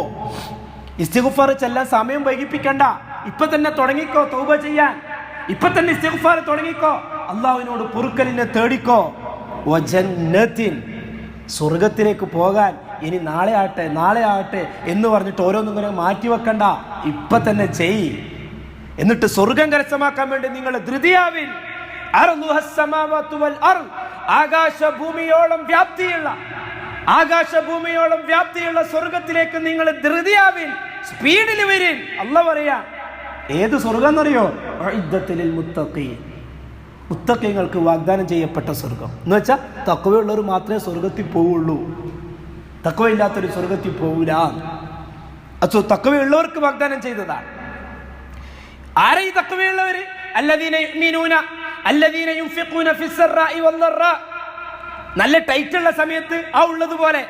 ഇസ്തിഗ്ഫാർ ചെല്ലാൻ സമയം വൈകിപ്പിക്കണ്ട, ഇപ്പൊ തന്നെ തുടങ്ങിക്കോ തൗബ ചെയ്യാൻ. ഇപ്പൊ തന്നെ ഇസ്തിഗ്ഫാർ തുടങ്ങിക്കോ, അള്ളാഹുവിനോട് പൊറുക്കലിനെ തേടിക്കോ. വജന്നത്തിൻ, സ്വർഗത്തിലേക്ക് പോകാൻ ഇനി നാളെ ആട്ടെ എന്ന് പറഞ്ഞിട്ട് ഓരോന്നും ഇങ്ങനെ മാറ്റിവെക്കണ്ട, ഇപ്പൊ തന്നെ ചെയ്. എന്നിട്ട് സ്വർഗം കരസ്ഥമാക്കാൻ വേണ്ടി നിങ്ങൾ ധൃതിയാവിൻ. ആകാശഭൂമിയോളം വ്യാപ്തിയുള്ള സ്വർഗത്തിലേക്ക് നിങ്ങൾ ധൃതിയാവിൻ, സ്പീഡിൽ വരിൻ. അല്ലാഹു പറയാ, ഏത് സ്വർഗം എന്നറിയോ? മുത്തഖീങ്ങൾക്ക് വാഗ്ദാനം ചെയ്യപ്പെട്ട സ്വർഗം എന്ന് വെച്ചാൽ തഖ്വയുള്ളവർ മാത്രമേ സ്വർഗത്തിൽ പോവുള്ളൂ, തഖ്വയില്ലാത്തൊരു സ്വർഗത്തിൽ പോവില്ല. അത് തഖ്വയുള്ളവർക്ക് വാഗ്ദാനം ചെയ്തതാണ്. ആരെ ഈ തഖ്വയുള്ളവര്? അല്ലദീന യുഅ്മിനൂന അല്ലദീന യുൻഫിഖൂന ഫിസ്സറാഇ വല്ലറാ. നല്ല ടൈറ്റുള്ള സമയത്ത് ആ ഉള്ളതുപോലെ,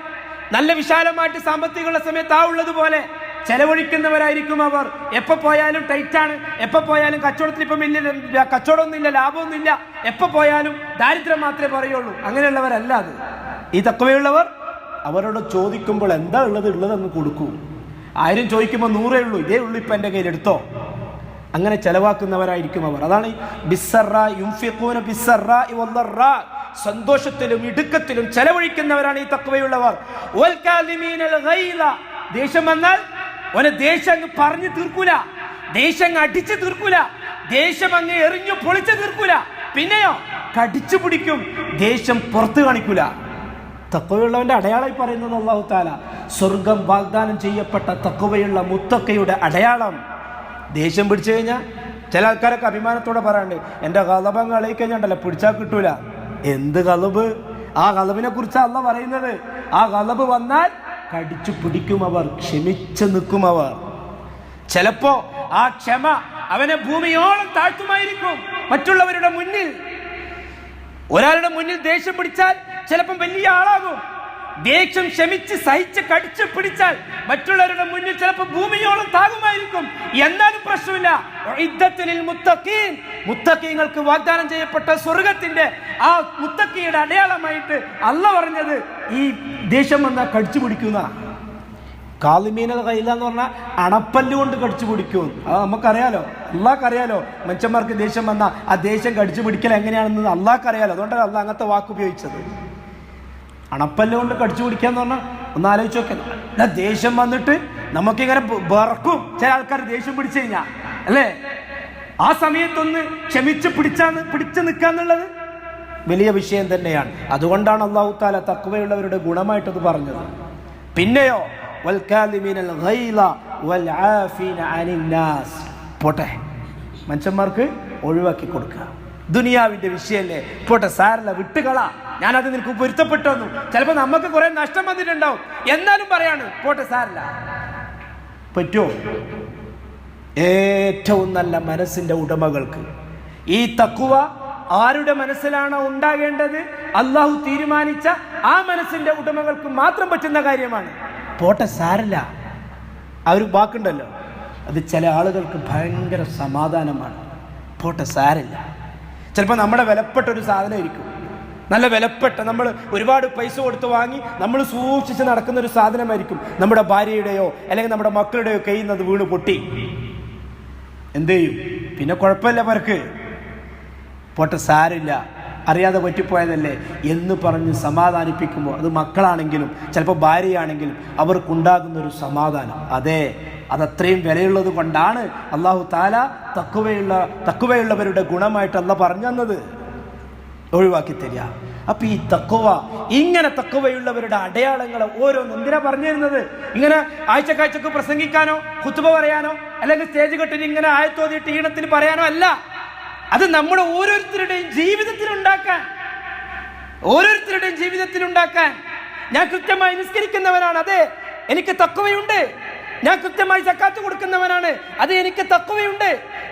നല്ല വിശാലമായിട്ട് സാമ്പത്തികമുള്ള സമയത്ത് ആ ഉള്ളതുപോലെ ചെലവഴിക്കുന്നവരായിരിക്കും അവർ. എപ്പോ പോയാലും ടൈറ്റാണ്, എപ്പോ പോയാലും കച്ചവടത്തിൽ ഇപ്പം ഇല്ല, കച്ചവടമൊന്നുമില്ല, ലാഭമൊന്നുമില്ല, എപ്പോ പോയാലും ദാരിദ്ര്യം മാത്രമേ പറയുള്ളൂ. അങ്ങനെയുള്ളവരല്ല അത്. ഈ തഖ്വയുള്ളവർ അവരോട് ചോദിക്കുമ്പോൾ എന്താ ഉള്ളതെന്ന് കൊടുക്കൂ. 1000 ചോദിക്കുമ്പോൾ 100 ഉള്ളൂ, ഇതേ ഉള്ളൂ ഇപ്പം എൻ്റെ കയ്യിൽ എടുത്തോ. അങ്ങനെ ചെലവാക്കുന്നവരായിരിക്കും അവർ. അതാണ് ബിസ്സറാ യുൻഫിഖൂന ബിസ്സറാഇ വദ്ദറാ, സന്തോഷത്തിലും ഇടുക്കത്തിലും ചെലവഴിക്കുന്നവരാണ് ഈ തഖ്വയുള്ളവർ. വൽ കാലിമീനൽ ഗൈള, ദേഷ്യം വന്നാൽ ഓനെ ദേഷ്യം അങ്ങ് പറഞ്ഞു തീർക്കൂല, ദേഷ്യം അങ്ങ് അടിച്ചു തീർക്കൂല, ദേഷ്യം അങ്ങ് എറിഞ്ഞു പൊളിച്ചു തീർക്കൂല, പിന്നെയോ കടിച്ചു പിടിക്കും, ദേഷ്യം പുറത്തു കാണിക്കൂല. തഖ്വയുള്ളവന്റെ അടയാളമായി പറയുന്നത് അല്ലാഹു തആല, സ്വർഗം വാഗ്ദാനം ചെയ്യപ്പെട്ട തഖ്വയുള്ള മുത്തഖിയുടെ അടയാളം. ദേഷ്യം പിടിച്ചു കഴിഞ്ഞാൽ ചില ആൾക്കാരൊക്കെ അഭിമാനത്തോടെ പറയാണ്ട്, എൻ്റെ കളബങ്ങ് അളയി കഴിഞ്ഞാണ്ടല്ലോ പിടിച്ചാൽ കിട്ടൂല. എന്ത് കളബ്? ആ കളബിനെ കുറിച്ചാണ് അല്ലാഹ് പറയുന്നത്. ആ കളബ് വന്നാൽ കടിച്ചു പിടിക്കും അവർ, ക്ഷമിച്ചു നിൽക്കും അവർ. ചിലപ്പോ ആ ക്ഷമ അവനെ ഭൂമിയോളം താഴ്ത്തുമായിരിക്കും. മറ്റുള്ളവരുടെ മുന്നിൽ, ഒരാളുടെ മുന്നിൽ ദേഷ്യം പിടിച്ചാൽ ചിലപ്പം വലിയ ആളാകും. ദേഷ്യം ക്ഷമിച്ച് സഹിച്ച് കടിച്ചു പിടിച്ചാൽ മറ്റുള്ളവരുടെ മുന്നിൽ ചിലപ്പോൾ ഭൂമിയോളം താകുമായിരിക്കും. എന്നാലും പ്രശ്നമില്ല. മുത്തഖീങ്ങൾക്ക് വാഗ്ദാനം ചെയ്യപ്പെട്ട സ്വർഗത്തിന്റെ ആ മുത്തഖിയുടെ അടയാളമായിട്ട് അല്ലാഹ് പറഞ്ഞത് ഈ ദേഷ്യം വന്നാൽ കടിച്ചു പിടിക്കുന്ന. കാലിമീനൽ ഗൈള എന്ന് പറഞ്ഞാൽ അണപ്പല്ല് കൊണ്ട് കടിച്ചു പിടിക്കും. അത് നമുക്കറിയാലോ, അള്ളാഹ്ക്കറിയാലോ. മനുഷ്യന്മാർക്ക് ദേഷ്യം വന്നാൽ ആ ദേഷ്യം കടിച്ചു പിടിക്കൽ എങ്ങനെയാണെന്ന് അള്ളാഹ്ക്കറിയാലോ. അതുകൊണ്ടാണ് അള്ളാഹ് അങ്ങനത്തെ വാക്ക് ഉപയോഗിച്ചത്. അണപ്പല്ല് കൊണ്ട് കടിച്ചു പിടിക്കാന്ന് പറഞ്ഞാൽ ഒന്ന് ആലോചിച്ച് നോക്കാം. ദേഷ്യം വന്നിട്ട് നമുക്കിങ്ങനെ വിറക്കും ചില ആൾക്കാർ ദേഷ്യം പിടിച്ചു കഴിഞ്ഞാൽ, അല്ലേ? ആ സമയത്തൊന്ന് ക്ഷമിച്ച് പിടിച്ചു നിൽക്കാന്നുള്ളത് വലിയ വിഷയം തന്നെയാണ്. അതുകൊണ്ടാണ് അല്ലാഹു തആല തഖ്വയുള്ളവരുടെ ഗുണമായിട്ടത് പറഞ്ഞത്. പിന്നെയോ വൽകാലിമീനൽ ഗൈള വൽആഫീന അനിൻ നാസ്, പോട്ടെ, മനുഷ്യന്മാർക്ക് ഒഴിവാക്കി കൊടുക്കുക. ദുനിയാവിന്റെ വിഷയല്ലേ, പോട്ടെ, സാരല്ല, വിട്ടുകള, ഞാനത് നിനക്ക് പൊരുത്തപ്പെട്ടു വന്നു. ചിലപ്പോൾ നമുക്ക് കുറെ നഷ്ടം വന്നിട്ടുണ്ടാവും, എന്നാലും പറയാണ് പോട്ടെ, സാരല്ല. പറ്റുമോ? ഏറ്റവും നല്ല മനസ്സിന്റെ ഉടമകൾക്ക് ഈ തഖ്വ ആരുടെ മനസ്സിലാണോ ഉണ്ടാകേണ്ടത്, അള്ളാഹു തീരുമാനിച്ച ആ മനസ്സിന്റെ ഉടമകൾക്ക് മാത്രം പറ്റുന്ന കാര്യമാണ്. പോട്ടെ, സാരല്ല. ആ ഒരു വാക്കുണ്ടല്ലോ, അത് ചില ആളുകൾക്ക് ഭയങ്കര സമാധാനമാണ്. പോട്ടെ, സാരല്ല. ചിലപ്പോൾ നമ്മുടെ വിലപ്പെട്ട ഒരു സാധനമായിരിക്കും, നല്ല വിലപ്പെട്ട, നമ്മൾ ഒരുപാട് പൈസ കൊടുത്ത് വാങ്ങി നമ്മൾ സൂക്ഷിച്ച് നടക്കുന്ന ഒരു സാധനമായിരിക്കും. നമ്മുടെ ഭാര്യയുടെയോ അല്ലെങ്കിൽ നമ്മുടെ മക്കളുടെയോ കയ്യിൽ നിന്ന് അത് വീണ് പൊട്ടി, എന്ത് ചെയ്യും? പിന്നെ കുഴപ്പമില്ല, പരക്ക്, പോട്ടെ, സാരില്ല, അറിയാതെ പറ്റിപ്പോയതല്ലേ എന്ന് പറഞ്ഞ് സമാധാനിപ്പിക്കുമ്പോൾ അത് മക്കളാണെങ്കിലും ചിലപ്പോൾ ഭാര്യയാണെങ്കിലും അവർക്കുണ്ടാകുന്നൊരു സമാധാനം, അതെ, അതത്രയും വിലയുള്ളത് കൊണ്ടാണ് അല്ലാഹു തആല തഖ്വയുള്ളവരുടെ ഗുണമായിട്ട് അല്ലാഹ് പറഞ്ഞു തന്നത്, ഒഴിവാക്കി തരിക. അപ്പൊ ഈ തഖ്വ, ഇങ്ങനെ തഖ്വയുള്ളവരുടെ അടയാളങ്ങൾ ഓരോന്നും എന്തിനാ പറഞ്ഞു തരുന്നത്? ഇങ്ങനെ ആഴ്ചക്കാഴ്ചക്ക് പ്രസംഗിക്കാനോ ഖുത്ബ പറയാനോ അല്ലെങ്കിൽ സ്റ്റേജ് കെട്ടിന് ഇങ്ങനെ ആയത്തോതിയിട്ട് ഈണത്തിന് പറയാനോ അല്ല. അത് നമ്മുടെ ഓരോരുത്തരുടെയും ജീവിതത്തിലുണ്ടാക്കാൻ. ഞാൻ കൃത്യമായി നിസ്കരിക്കുന്നവനാണ്, അതെ, എനിക്ക് തഖ്വയുണ്ട്. ഞാൻ കൃത്യമായി സക്കാത്ത് കൊടുക്കുന്നവനാണ്, അത് എനിക്ക് തഖ്വയുണ്ട്.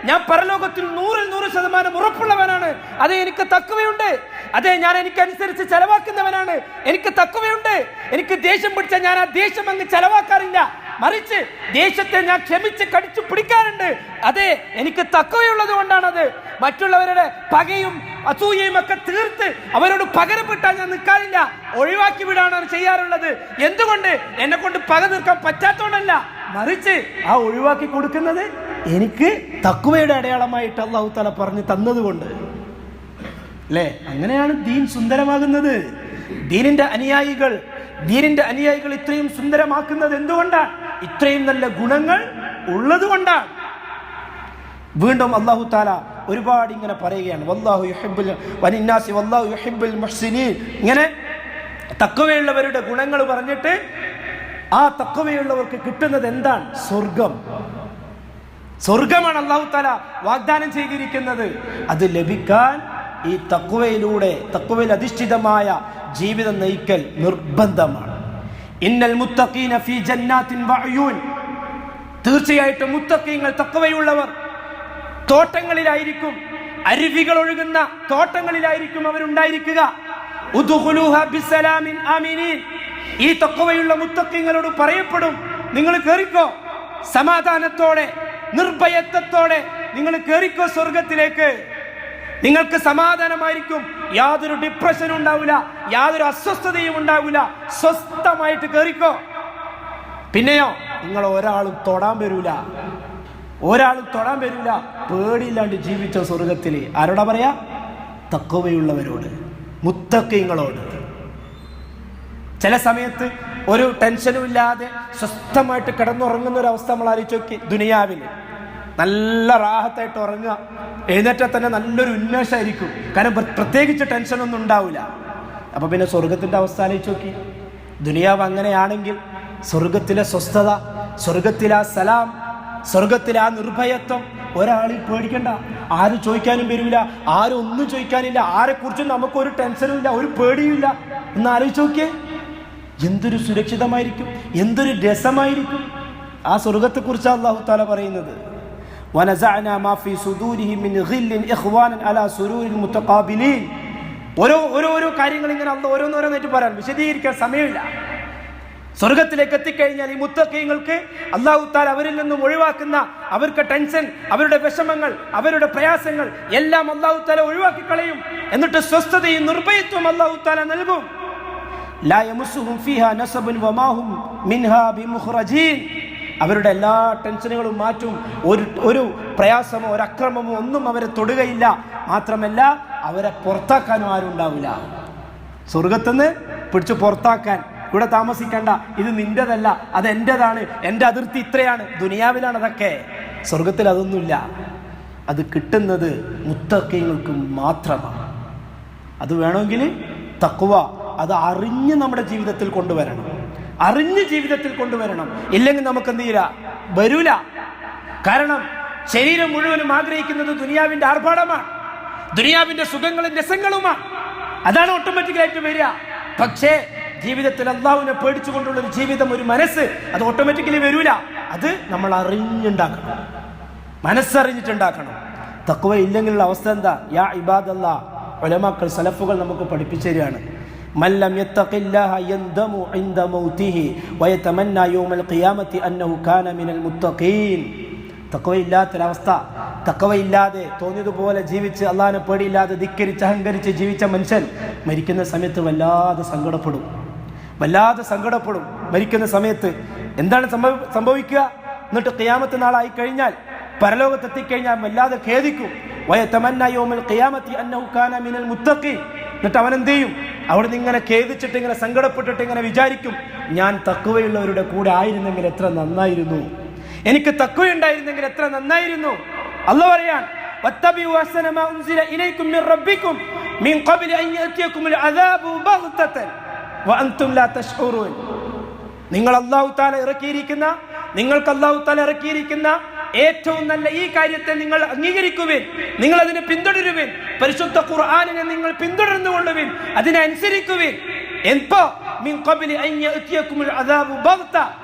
ഞാൻ പരലോകത്തിൽ 100% ഉറപ്പുള്ളവനാണ്, അത് എനിക്ക് തഖ്വയുണ്ട്. അതെ, ഞാൻ എനിക്കനുസരിച്ച് ചെലവാക്കുന്നവനാണ്, എനിക്ക് തഖ്വയുണ്ട്. എനിക്ക് ദേഷ്യം പിടിച്ചാൽ ഞാൻ ആ ദേഷ്യം അങ്ങ് ചെലവാക്കാറില്ല, മറിച്ച് ദേഷ്യത്തെ ഞാൻ ക്ഷമിച്ച് കടിച്ചു പിടിക്കാറുണ്ട്. അതെ, എനിക്ക് തഖ്വയുള്ളത് കൊണ്ടാണത്. മറ്റുള്ളവരുടെ പകയും അസൂയയും ഒക്കെ തീർത്ത് അവരോട് പകരപ്പെട്ടാൽ ഞാൻ നിൽക്കാറില്ല, ഒഴിവാക്കി വിടാനാണ് ചെയ്യാറുള്ളത്. എന്തുകൊണ്ട്? എന്നെ കൊണ്ട് പക തീർക്കാൻ പറ്റാത്തോണ്ടല്ല, മറിച്ച് ആ ഒഴിവാക്കി കൊടുക്കുന്നത് എനിക്ക് തഖ്വയുടെ അടയാളമായിട്ട് അല്ലാഹു തആല പറഞ്ഞു തന്നതുകൊണ്ട്, അല്ലേ? അങ്ങനെയാണ് ദീൻ സുന്ദരമാകുന്നത്. ദീനിന്റെ അനുയായികൾ ഇത്രയും സുന്ദരമാക്കുന്നത് എന്തുകൊണ്ടാണ്? ഇത്രയും നല്ല ഗുണങ്ങൾ ഉള്ളത് കൊണ്ടാണ്. വീണ്ടും അല്ലാഹു തആല ഒരുപാട് ഇങ്ങനെ പറയുകയാണ്, വല്ലാഹു യുഹിബ്ബുൽ വനിന്നാസി വല്ലാഹു യുഹിബ്ബുൽ മുഹ്സിനീൻ. ഇങ്ങനെ തഖ്വയുള്ളവരുടെ ഗുണങ്ങൾ പറഞ്ഞിട്ട് ആ തഖ്വയുള്ളവർക്ക് കിട്ടുന്നത് എന്താണ്? സ്വർഗമാണ് അല്ലാഹു തആല വാഗ്ദാനം ചെയ്തിരിക്കുന്നത്. അത് ലഭിക്കാൻ ഈ തഖ്വയിൽ അധിഷ്ഠിതമായ ജീവിതം നയിക്കൽ നിർബന്ധമാണ്. ഇന്നൽ മുത്തഖീന ഫീ ജന്നാത്തിൻ വഅയൂൻ, തീർച്ചയായിട്ടും മുത്തഖീങ്ങൾ, തഖ്വയുള്ളവർ തോട്ടങ്ങളിലായിരിക്കും, അരുവികൾ ഒഴുകുന്ന തോട്ടങ്ങളിലായിരിക്കും അവരുണ്ടായിരിക്കുക. ഉദ്ഖുലൂഹാ ബിസ്സലാമിൻ ആമിനീൻ, ഈ തഖ്വയുള്ള മുത്തഖീങ്ങളോട് പറയപ്പെടും, നിങ്ങൾ കേറിക്കോ, സമാധാനത്തോടെ നിർഭയത്വത്തോടെ നിങ്ങൾ കേറിക്കോ സ്വർഗത്തിലേക്ക്, നിങ്ങൾക്ക് സമാധാനമായിരിക്കും, യാതൊരു ഡിപ്രഷനും ഉണ്ടാവില്ല, യാതൊരു അസ്വസ്ഥതയും ഉണ്ടാവില്ല, സ്വസ്ഥമായിട്ട് കേറിക്കോ. പിന്നെയോ, നിങ്ങൾ ഒരാളും തൊടാൻ വരൂല, ഒരാളും തൊടാൻ വരില്ല, പേടിയില്ലാണ്ട് ജീവിച്ച സ്വർഗത്തിൽ. ആരോടാ പറയാ? തഖ്വയുള്ളവരോട്, മുത്തഖീങ്ങളോട്. ചില സമയത്ത് ഒരു ടെൻഷനും ഇല്ലാതെ സ്വസ്ഥമായിട്ട് കിടന്നുറങ്ങുന്ന ഒരു അവസ്ഥ നമ്മൾ ആലോചിച്ച് നോക്കി. ദുനിയാവിൽ നല്ല റാഹത്തായിട്ട് ഉറങ്ങുക, എഴുന്നേറ്റാൽ തന്നെ നല്ലൊരു ഉന്മേഷമായിരിക്കും, കാരണം പ്രത്യേകിച്ച് ടെൻഷനൊന്നും ഉണ്ടാവില്ല. അപ്പൊ പിന്നെ സ്വർഗത്തിന്റെ അവസ്ഥ ആലോചിച്ച് നോക്കി. ദുനിയാവ് അങ്ങനെയാണെങ്കിൽ സ്വർഗത്തിലെ സ്വസ്ഥത, സ്വർഗത്തിലെ ആ സലാം, സ്വർഗത്തിലെ ആ നിർഭയത്വം, ഒരാളിൽ പേടിക്കണ്ട, ആരും ചോദിക്കാനും വരില്ല, ആരും ഒന്നും ചോദിക്കാനില്ല, ആരെക്കുറിച്ചും നമുക്കൊരു ടെൻഷനും ഇല്ല, ഒരു പേടിയും ഇല്ല. എന്ന് ആലോചിച്ച് നോക്കിയേ, എന്തൊരു സുരക്ഷിതമായിരിക്കും, എന്തൊരു രസമായിരിക്കും. ആ സ്വർഗത്തെക്കുറിച്ചാണ് അല്ലാഹു തആല പറയുന്നത്. വനസഅനാ മാ ഫീ സുദൂരിഹിം മിൻ ഗില്ലിൻ ഇഖ്വാനൻ അലാ സുരൂരിൻ മുതഖാബിലീൻ. ഓരോ കാര്യങ്ങൾ ഇങ്ങനെ അല്ലാഹു ഓരോന്നോരോന്നായിട്ട് പറയാൻ വിശദീകരിക്കാൻ സമയമില്ല. സ്വർഗത്തിലേക്ക് എത്തിക്കഴിഞ്ഞാൽ ഈ മുത്തഖീങ്ങൾക്ക് അല്ലാഹു തആല അവരിൽ നിന്നും ഒഴിവാക്കുന്ന അവർക്ക് ടെൻഷൻ, അവരുടെ വിഷമങ്ങൾ, അവരുടെ പ്രയാസങ്ങൾ എല്ലാം അല്ലാഹു തആല ഒഴിവാക്കി കളയും. എന്നിട്ട് സ്വസ്ഥതയും നിർഭയത്വം അല്ലാഹു തആല നൽകും. ലാ യമുസ്സുഹും ഫീഹാ നസബുൻ വമാ ഹും മിൻഹാ ബിമുഖ്റജീൻ. അവരുടെ എല്ലാ ടെൻഷനുകളും മാറ്റും. ഒരു പ്രയാസമോ ഒരു അക്രമമോ ഒന്നും അവരെ തൊടുകയില്ല. മാത്രമല്ല അവരെ പുറത്താക്കാനും ആരും ഉണ്ടാവില്ല. സ്വർഗത്തുനിന്ന് പിടിച്ച് പുറത്താക്കാൻ, ഇവിടെ താമസിക്കണ്ട, ഇത് നിന്റേതല്ല, അത് എന്റേതാണ്, എൻ്റെ അതിർത്തി ഇത്രയാണ്. ദുനിയാവിലാണ് അതൊക്കെ, സ്വർഗത്തിൽ അതൊന്നുമില്ല. അത് കിട്ടുന്നത് മുത്തഖീങ്ങൾക്ക് മാത്രമാണ്. അത് വേണമെങ്കിൽ തഖ്വ അത് അറിഞ്ഞ് നമ്മുടെ ജീവിതത്തിൽ കൊണ്ടുവരണം, അറിഞ്ഞ് ജീവിതത്തിൽ കൊണ്ടുവരണം. ഇല്ലെങ്കിൽ നമുക്ക് എന്ത് ചെയ്യില്ല, വരൂല. കാരണം ശരീരം മുഴുവനും ആഗ്രഹിക്കുന്നത് ദുനിയാവിന്റെ ആർഭാടമാണ്, ദുനിയാവിന്റെ സുഖങ്ങളും രസങ്ങളുമാണ്. അതാണ് ഓട്ടോമാറ്റിക്കലായിട്ട് വരിക. പക്ഷേ ജീവിതത്തിൽ അല്ലാഹുവിനെ പേടിച്ചുകൊണ്ടുള്ള ഒരു ജീവിതം, ഒരു മനസ്സ്, അത് ഓട്ടോമാറ്റിക്കലി വരൂല. അത് നമ്മൾ അറിഞ്ഞുണ്ടാക്കണം, മനസ്സറിഞ്ഞിട്ടുണ്ടാക്കണം. തഖ്വ ഇല്ലെങ്കിലുള്ള അവസ്ഥ എന്താ? യാ ഇബാദല്ലാഹ്, ഉലമാക്കൾ സലഫുകൾ നമുക്ക് പഠിപ്പിച്ചു തരികയാണ്. മല്ലം യത്തഖില്ലാഹ യൻദമു ഇൻദ മൗതിഹി വയതമന്ന യൗമൽ ഖിയാമത്തി അന്നഹു കാന മിനൽ മുത്തഖീൻ. തഖ്വയില്ലാത്തൊരവസ്ഥ, തഖ്വയില്ലാതെ തോന്നിയതുപോലെ ജീവിച്ച് അള്ളാഹിനെ പേടിയില്ലാതെ ധിക്കരിച്ച് അഹങ്കരിച്ച് ജീവിച്ച മനുഷ്യൻ മരിക്കുന്ന സമയത്ത് വല്ലാതെ സങ്കടപ്പെടും, വല്ലാതെ സങ്കടപ്പെടും. മരിക്കുന്ന സമയത്ത് എന്താണ് സംഭവിക്കുക? എന്നിട്ട് ഖിയാമത്ത് നാളായി കഴിഞ്ഞാൽ, പരലോകത്തെത്തിക്കഴിഞ്ഞാൽ വല്ലാതെ ഖേദിക്കും. വയതമന്ന യൗമൽ ഖിയാമത്തി അന്നഹു കാന മിനൽ മുത്തഖീൻ. എന്നിട്ട് അവൻ എന്ത് ചെയ്യും? അവിടെ നിന്ന് ഇങ്ങനെ ഖേദിച്ചിട്ട്, ഇങ്ങനെ സങ്കടപ്പെട്ടിട്ട് ഇങ്ങനെ വിചാരിക്കും, ഞാൻ തഖ്വയുള്ളവരുടെ കൂടെ ആയിരുന്നെങ്കിൽ എത്ര നന്നായിരുന്നു, എനിക്ക് തഖ്വ ഉണ്ടായിരുന്നെങ്കിൽ എത്ര നന്നായിരുന്നു. അല്ലാഹു പറയാൻ, വത്തബിഉ അഹ്സന മാ ഉൻസില ഇലൈക്കും മിർ റബ്ബിക്കും മിൻ ഖബ്ലി അൻ യഅതിയകുമുൽ അദാബു ബഗ്തതൻ വഅൻതും ലാ തശ്ഉറൂൻ. നിങ്ങൾ അല്ലാഹു തആല ഇറക്കിയിരിക്കുന്ന, നിങ്ങൾക്ക് അല്ലാഹു തആല ഇറക്കിയിരിക്കുന്ന ഏറ്റവും നല്ല ഈ കാര്യത്തെ നിങ്ങൾ അംഗീകരിക്കുവിൻ, നിങ്ങൾ അതിനെ പിന്തുടരുവിൻ. പരിശുദ്ധ ഖുർആനിനെ നിങ്ങൾ പിന്തുടർന്നുകൊള്ളുവിൻ, അതിനെ അനുസരിക്കുവിൻ. എപ്പോ? മിൻ ഖബ്ലി അൻ യഅതിയകുമുൽ അദാബു ബഗ്ത,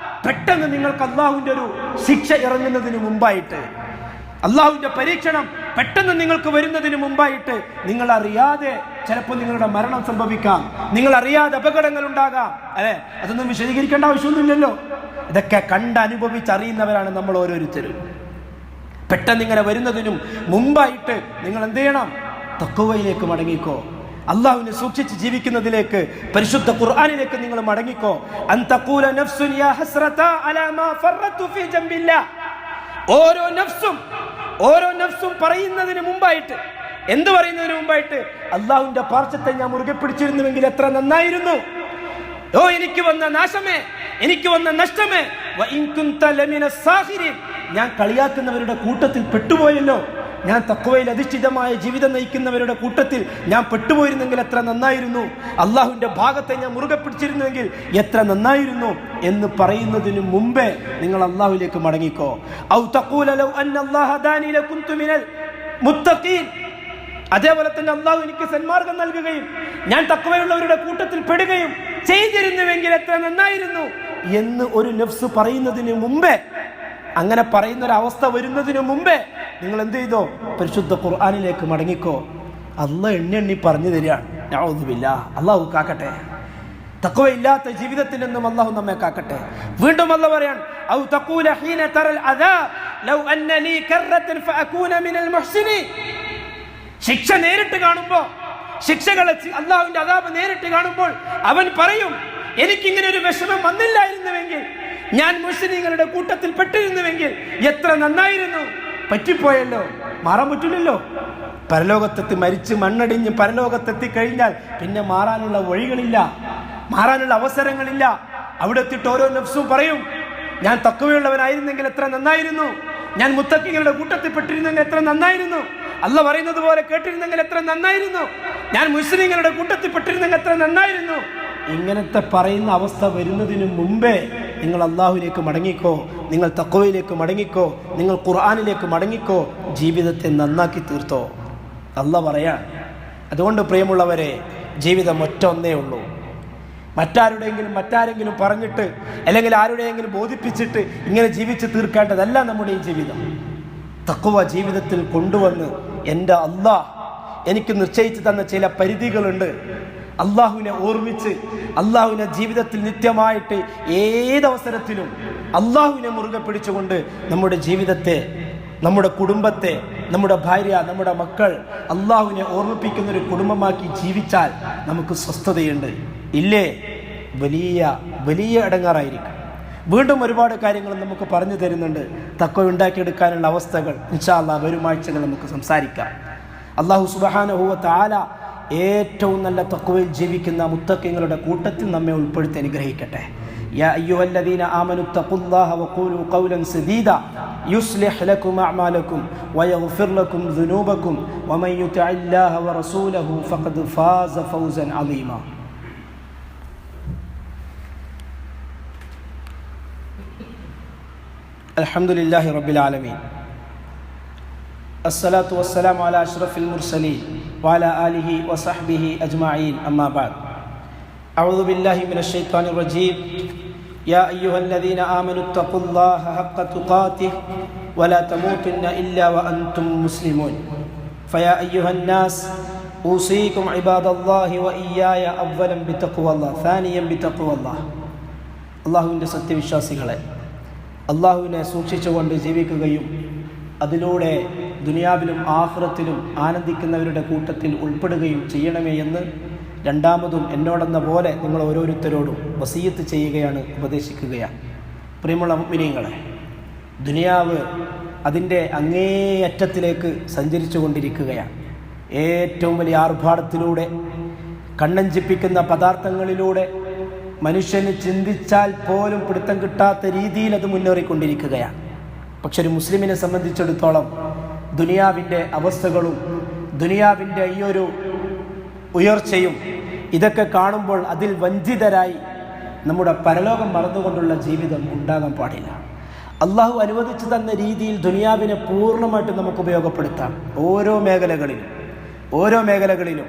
പെട്ടെന്ന് നിങ്ങൾക്ക് അല്ലാഹുവിന്റെ ഒരു ശിക്ഷ ഇറങ്ങുന്നതിന് മുമ്പായിട്ട്, അല്ലാഹുവിന്റെ പരീക്ഷണം പെട്ടെന്ന് നിങ്ങൾക്ക് വരുന്നതിന് മുമ്പായിട്ട്, നിങ്ങൾ അറിയാതെ ചിലപ്പോൾ നിങ്ങളുടെ മരണം സംഭവിക്കാം, നിങ്ങൾ അറിയാതെ അപകടങ്ങൾ ഉണ്ടാകാം. അല്ലെ, അതൊന്നും വിശദീകരിക്കേണ്ട ആവശ്യമൊന്നുമില്ലല്ലോ. ഇതൊക്കെ കണ്ടനുഭവിച്ചറിയുന്നവരാണ് നമ്മൾ ഓരോരുത്തരും. പെട്ടെന്ന് ഇങ്ങനെ വരുന്നതിനും മുമ്പായിട്ട് നിങ്ങൾ എന്ത് ചെയ്യണം? തഖ്വയിലേക്ക് മടങ്ങിക്കോ, അല്ലാഹുവിനെ സൂക്ഷിച്ച് ജീവിക്കുന്നതിലേക്ക്, പരിശുദ്ധ ഖുർആനിലേക്ക് നിങ്ങൾ മടങ്ങിക്കോ. അൻ തഖൂല നഫ്സുൻ യാ ഹസ്റത അലാ മാ ഫറത്തു ഫീ ജംബില്ലാഹ്. ഓരോ നഫ്സും പറയുന്നതിന് മുമ്പായിട്ട്, എന്ത് പറയുന്നതിന് മുമ്പായിട്ട്? അല്ലാഹുവിന്റെ പാർശ്വത്തെ ഞാൻ മുറുകെ പിടിച്ചിരുന്നുവെങ്കിൽ എത്ര നന്നായിരുന്നു. ഓ എനിക്ക് വന്ന നാശമേ, എനിക്ക് വന്ന നഷ്ടമേ, വഇൻ കുൻത ലമിന സാഖിരീൻ, ഞാൻ കളിയാക്കുന്നവരുടെ കൂട്ടത്തിൽ പെട്ടുപോയല്ലോ, ഞാൻ തഖ്വയിൽ അധിഷ്ഠിതമായ ജീവിതം നയിക്കുന്നവരുടെ കൂട്ടത്തിൽ ഞാൻ പെട്ടുപോയിരുന്നെങ്കിൽ എത്ര നന്നായിരുന്നു, അള്ളാഹുവിന്റെ ഭാഗത്തെ ഞാൻ മുറുകെ പിടിച്ചിരുന്നുവെങ്കിൽ എത്ര നന്നായിരുന്നു എന്ന് പറയുന്നതിന് മുമ്പേ നിങ്ങൾ അള്ളാഹുവിലേക്ക് മടങ്ങിക്കോ. ഔ തഖൂല ലൗ അന്നല്ലാഹ ഹദാനി ലകുൻതു മിനൽ മുത്തഖീൻ. അതേപോലെ തന്നെ അള്ളാഹു എനിക്ക് സന്മാർഗം നൽകുകയും ഞാൻ തഖ്വയുള്ളവരുടെ കൂട്ടത്തിൽ പെടുകയും ചെയ്തിരുന്നുവെങ്കിൽ എത്ര നന്നായിരുന്നു എന്ന് ഒരു നഫ്സ് പറയുന്നതിന് മുമ്പേ, അങ്ങനെ പറയുന്ന ഒരു അവസ്ഥ വരുന്നതിന് മുമ്പേ നിങ്ങൾ എന്ത് ചെയ്തോ? പരിശുദ്ധ ഖുർആനിലേക്ക് മടങ്ങിക്കോ. അള്ളാഹ് എണ്ണി പറഞ്ഞു തരികയാണ്. നഊദു ബില്ലാഹ്, അള്ളാഹു കാക്കട്ടെ. തഖ്വയില്ലാത്ത ജീവിതത്തിൽ നിന്നും അള്ളാഹു നമ്മെ കാക്കട്ടെ. വീണ്ടും അള്ളാഹു പറയാൻ, ഔ തഖൂല ഹീന തറൽ അദാബ് ലൗ അന്ന ലീ കറത്തൻ ഫഅകൂന മിനൽ മുഹ്സിനീൻ. ശിക്ഷ നേരിട്ട് കാണുമ്പോൾ, ശിക്ഷകളെ, അള്ളാഹുവിന്റെ അദാബ് നേരിട്ട് കാണുമ്പോൾ അവൻ പറയും, എനിക്കിങ്ങനെ ഒരു വിഷമം വന്നില്ലായിരുന്നുവെങ്കിൽ ഞാൻ മുസ്ലിങ്ങളുടെ കൂട്ടത്തിൽ പെട്ടിരുന്നുവെങ്കിൽ എത്ര നന്നായിരുന്നു. പറ്റിപ്പോയല്ലോ, മാറാൻ പറ്റില്ലല്ലോ. പരലോകത്തെത്തി മരിച്ച് മണ്ണടിഞ്ഞ് പരലോകത്തെത്തി കഴിഞ്ഞാൽ പിന്നെ മാറാനുള്ള വഴികളില്ല, മാറാനുള്ള അവസരങ്ങളില്ല. അവിടെ എത്തിയിട്ട് ഓരോ നഫ്സും പറയും, ഞാൻ തഖ്വയുള്ളവനായിരുന്നെങ്കിൽ എത്ര നന്നായിരുന്നു, ഞാൻ മുത്തഖികളുടെ കൂട്ടത്തിൽ പെട്ടിരുന്നെങ്കിൽ എത്ര നന്നായിരുന്നു, അല്ലാഹ് പറയുന്നത് പോലെ കേട്ടിരുന്നെങ്കിൽ എത്ര നന്നായിരുന്നു, ഞാൻ മുസ്ലിങ്ങളുടെ കൂട്ടത്തിൽ പെട്ടിരുന്നെങ്കിൽ എത്ര നന്നായിരുന്നു. ഇങ്ങനത്തെ പറയുന്ന അവസ്ഥ വരുന്നതിന് മുമ്പേ നിങ്ങൾ അള്ളാഹുവിലേക്ക് മടങ്ങിക്കോ, നിങ്ങൾ തഖ്വയിലേക്ക് മടങ്ങിക്കോ, നിങ്ങൾ ഖുർആനിലേക്ക് മടങ്ങിക്കോ, ജീവിതത്തെ നന്നാക്കി തീർത്തോ. അല്ലാഹ് പറയാൻ. അതുകൊണ്ട് പ്രിയമുള്ളവരെ, ജീവിതം ഒന്നേ ഉള്ളൂ. മറ്റാരെങ്കിലും പറഞ്ഞിട്ട് അല്ലെങ്കിൽ ആരുടെയെങ്കിലും ബോധിപ്പിച്ചിട്ട് ഇങ്ങനെ ജീവിച്ച് തീർക്കേണ്ടതല്ല നമ്മുടെ ഈ ജീവിതം. തഖ്വ ജീവിതത്തിൽ കൊണ്ടുവന്ന് എൻ്റെ അല്ലാഹ് എനിക്ക് നിശ്ചയിച്ചു തന്ന ചില പരിധികളുണ്ട്. അള്ളാഹുവിനെ ഓർമ്മിച്ച് അള്ളാഹുവിനെ ജീവിതത്തിൽ നിത്യമായിട്ട് ഏതവസരത്തിലും അള്ളാഹുവിനെ മുറുകെ പിടിച്ചുകൊണ്ട് നമ്മുടെ ജീവിതത്തെ, നമ്മുടെ കുടുംബത്തെ, നമ്മുടെ ഭാര്യ, നമ്മുടെ മക്കൾ അള്ളാഹുവിനെ ഓർമ്മിപ്പിക്കുന്ന ഒരു കുടുംബമാക്കി ജീവിച്ചാൽ നമുക്ക് സ്വസ്ഥതയുണ്ട്. ഇല്ലേ, വലിയ വലിയ ഇടങ്ങാറായിരിക്കും. വീണ്ടും ഒരുപാട് കാര്യങ്ങൾ നമുക്ക് പറഞ്ഞു തരുന്നുണ്ട്. തഖ്വ ഉണ്ടാക്കിയെടുക്കാനുള്ള അവസ്ഥകൾ ഇൻഷാ അല്ലാഹ് വരും ആഴ്ചകൾ നമുക്ക് സംസാരിക്കാം. അല്ലാഹു സുബ്ഹാനഹു വ തആല ഏറ്റവും നല്ല തഖ്വയിൽ ജീവിക്കുന്ന മുത്തഖീങ്ങളുടെ കൂട്ടത്തിൽ നമ്മെ ഉൾപ്പെടുത്തി അനുഗ്രഹിക്കട്ടെ. യാ അയ്യുഹല്ലദീന ആമനു തഖുല്ലാഹ വഖൂലു ഖൗലൻ സദീദാ യുസ്ലിഹ് ലക്കും അഅമാലക്കും വയഗ്ഫിർ ലക്കും ദുനൂബക്കും വമൻ യുതിഇല്ലാഹ വറസൂലഹു ഫഖദ് ഫാസ ഫൗസൻ അളീമാ. അൽഹംദുലില്ലാഹി റബ്ബിൽ ആലമീൻ. الصلاة والسلام على أشرف المرسلين وعلى آله وصحبه أجمعين أما بعد. أعوذ بالله من الشيطان الرجيم. يا أيها الذين آمنوا اتقوا الله حق تقاته ولا تموتن إلا وأنتم مسلمون. فيا أيها الناس أوصيكم عباد الله وإياي أولا بتقوى الله ثانيا بتقوى الله. അള്ളാഹുവിൻ്റെ സത്യവിശ്വാസികളെ, അള്ളാഹുവിനെ സൂക്ഷിച്ചുകൊണ്ട് ജീവിക്കുകയും അതിലൂടെ ദുനിയാവിലും ആഖിറത്തിലും ആനന്ദിക്കുന്നവരുടെ കൂട്ടത്തിൽ ഉൾപ്പെടുകയും ചെയ്യണമേ എന്ന് രണ്ടാമതും എന്നോടെന്ന പോലെ നിങ്ങൾ ഓരോരുത്തരോടും വസിയത്ത് ചെയ്യുകയാണ്, ഉപദേശിക്കുകയാണ്. പ്രിയമുള്ള മുഅ്മിനീങ്ങളെ, ദുനിയാവ് അതിൻ്റെ അങ്ങേയറ്റത്തിലേക്ക് സഞ്ചരിച്ചു കൊണ്ടിരിക്കുകയാണ്. ഏറ്റവും വലിയ ആർഭാടത്തിലൂടെ, കണ്ണഞ്ചിപ്പിക്കുന്ന പദാർത്ഥങ്ങളിലൂടെ മനുഷ്യന് ചിന്തിച്ചാൽ പോലും പിടുത്തം കിട്ടാത്ത രീതിയിൽ അത് മുന്നേറിക്കൊണ്ടിരിക്കുകയാണ്. പക്ഷെ ഒരു മുസ്ലിമിനെ സംബന്ധിച്ചിടത്തോളം ദുനിയാവിൻ്റെ അവസ്ഥകളും ദുനിയാവിൻ്റെ ഈ ഒരു ഉയർച്ചയും ഇതൊക്കെ കാണുമ്പോൾ അതിൽ വഞ്ചിതരായി നമ്മുടെ പരലോകം മറന്നുകൊണ്ടുള്ള ജീവിതം ഉണ്ടാകാൻ പാടില്ല. അള്ളാഹു അനുവദിച്ചു തന്ന രീതിയിൽ ദുനിയാവിനെ പൂർണ്ണമായിട്ട് നമുക്ക് ഉപയോഗപ്പെടുത്താം. ഓരോ മേഖലകളിലും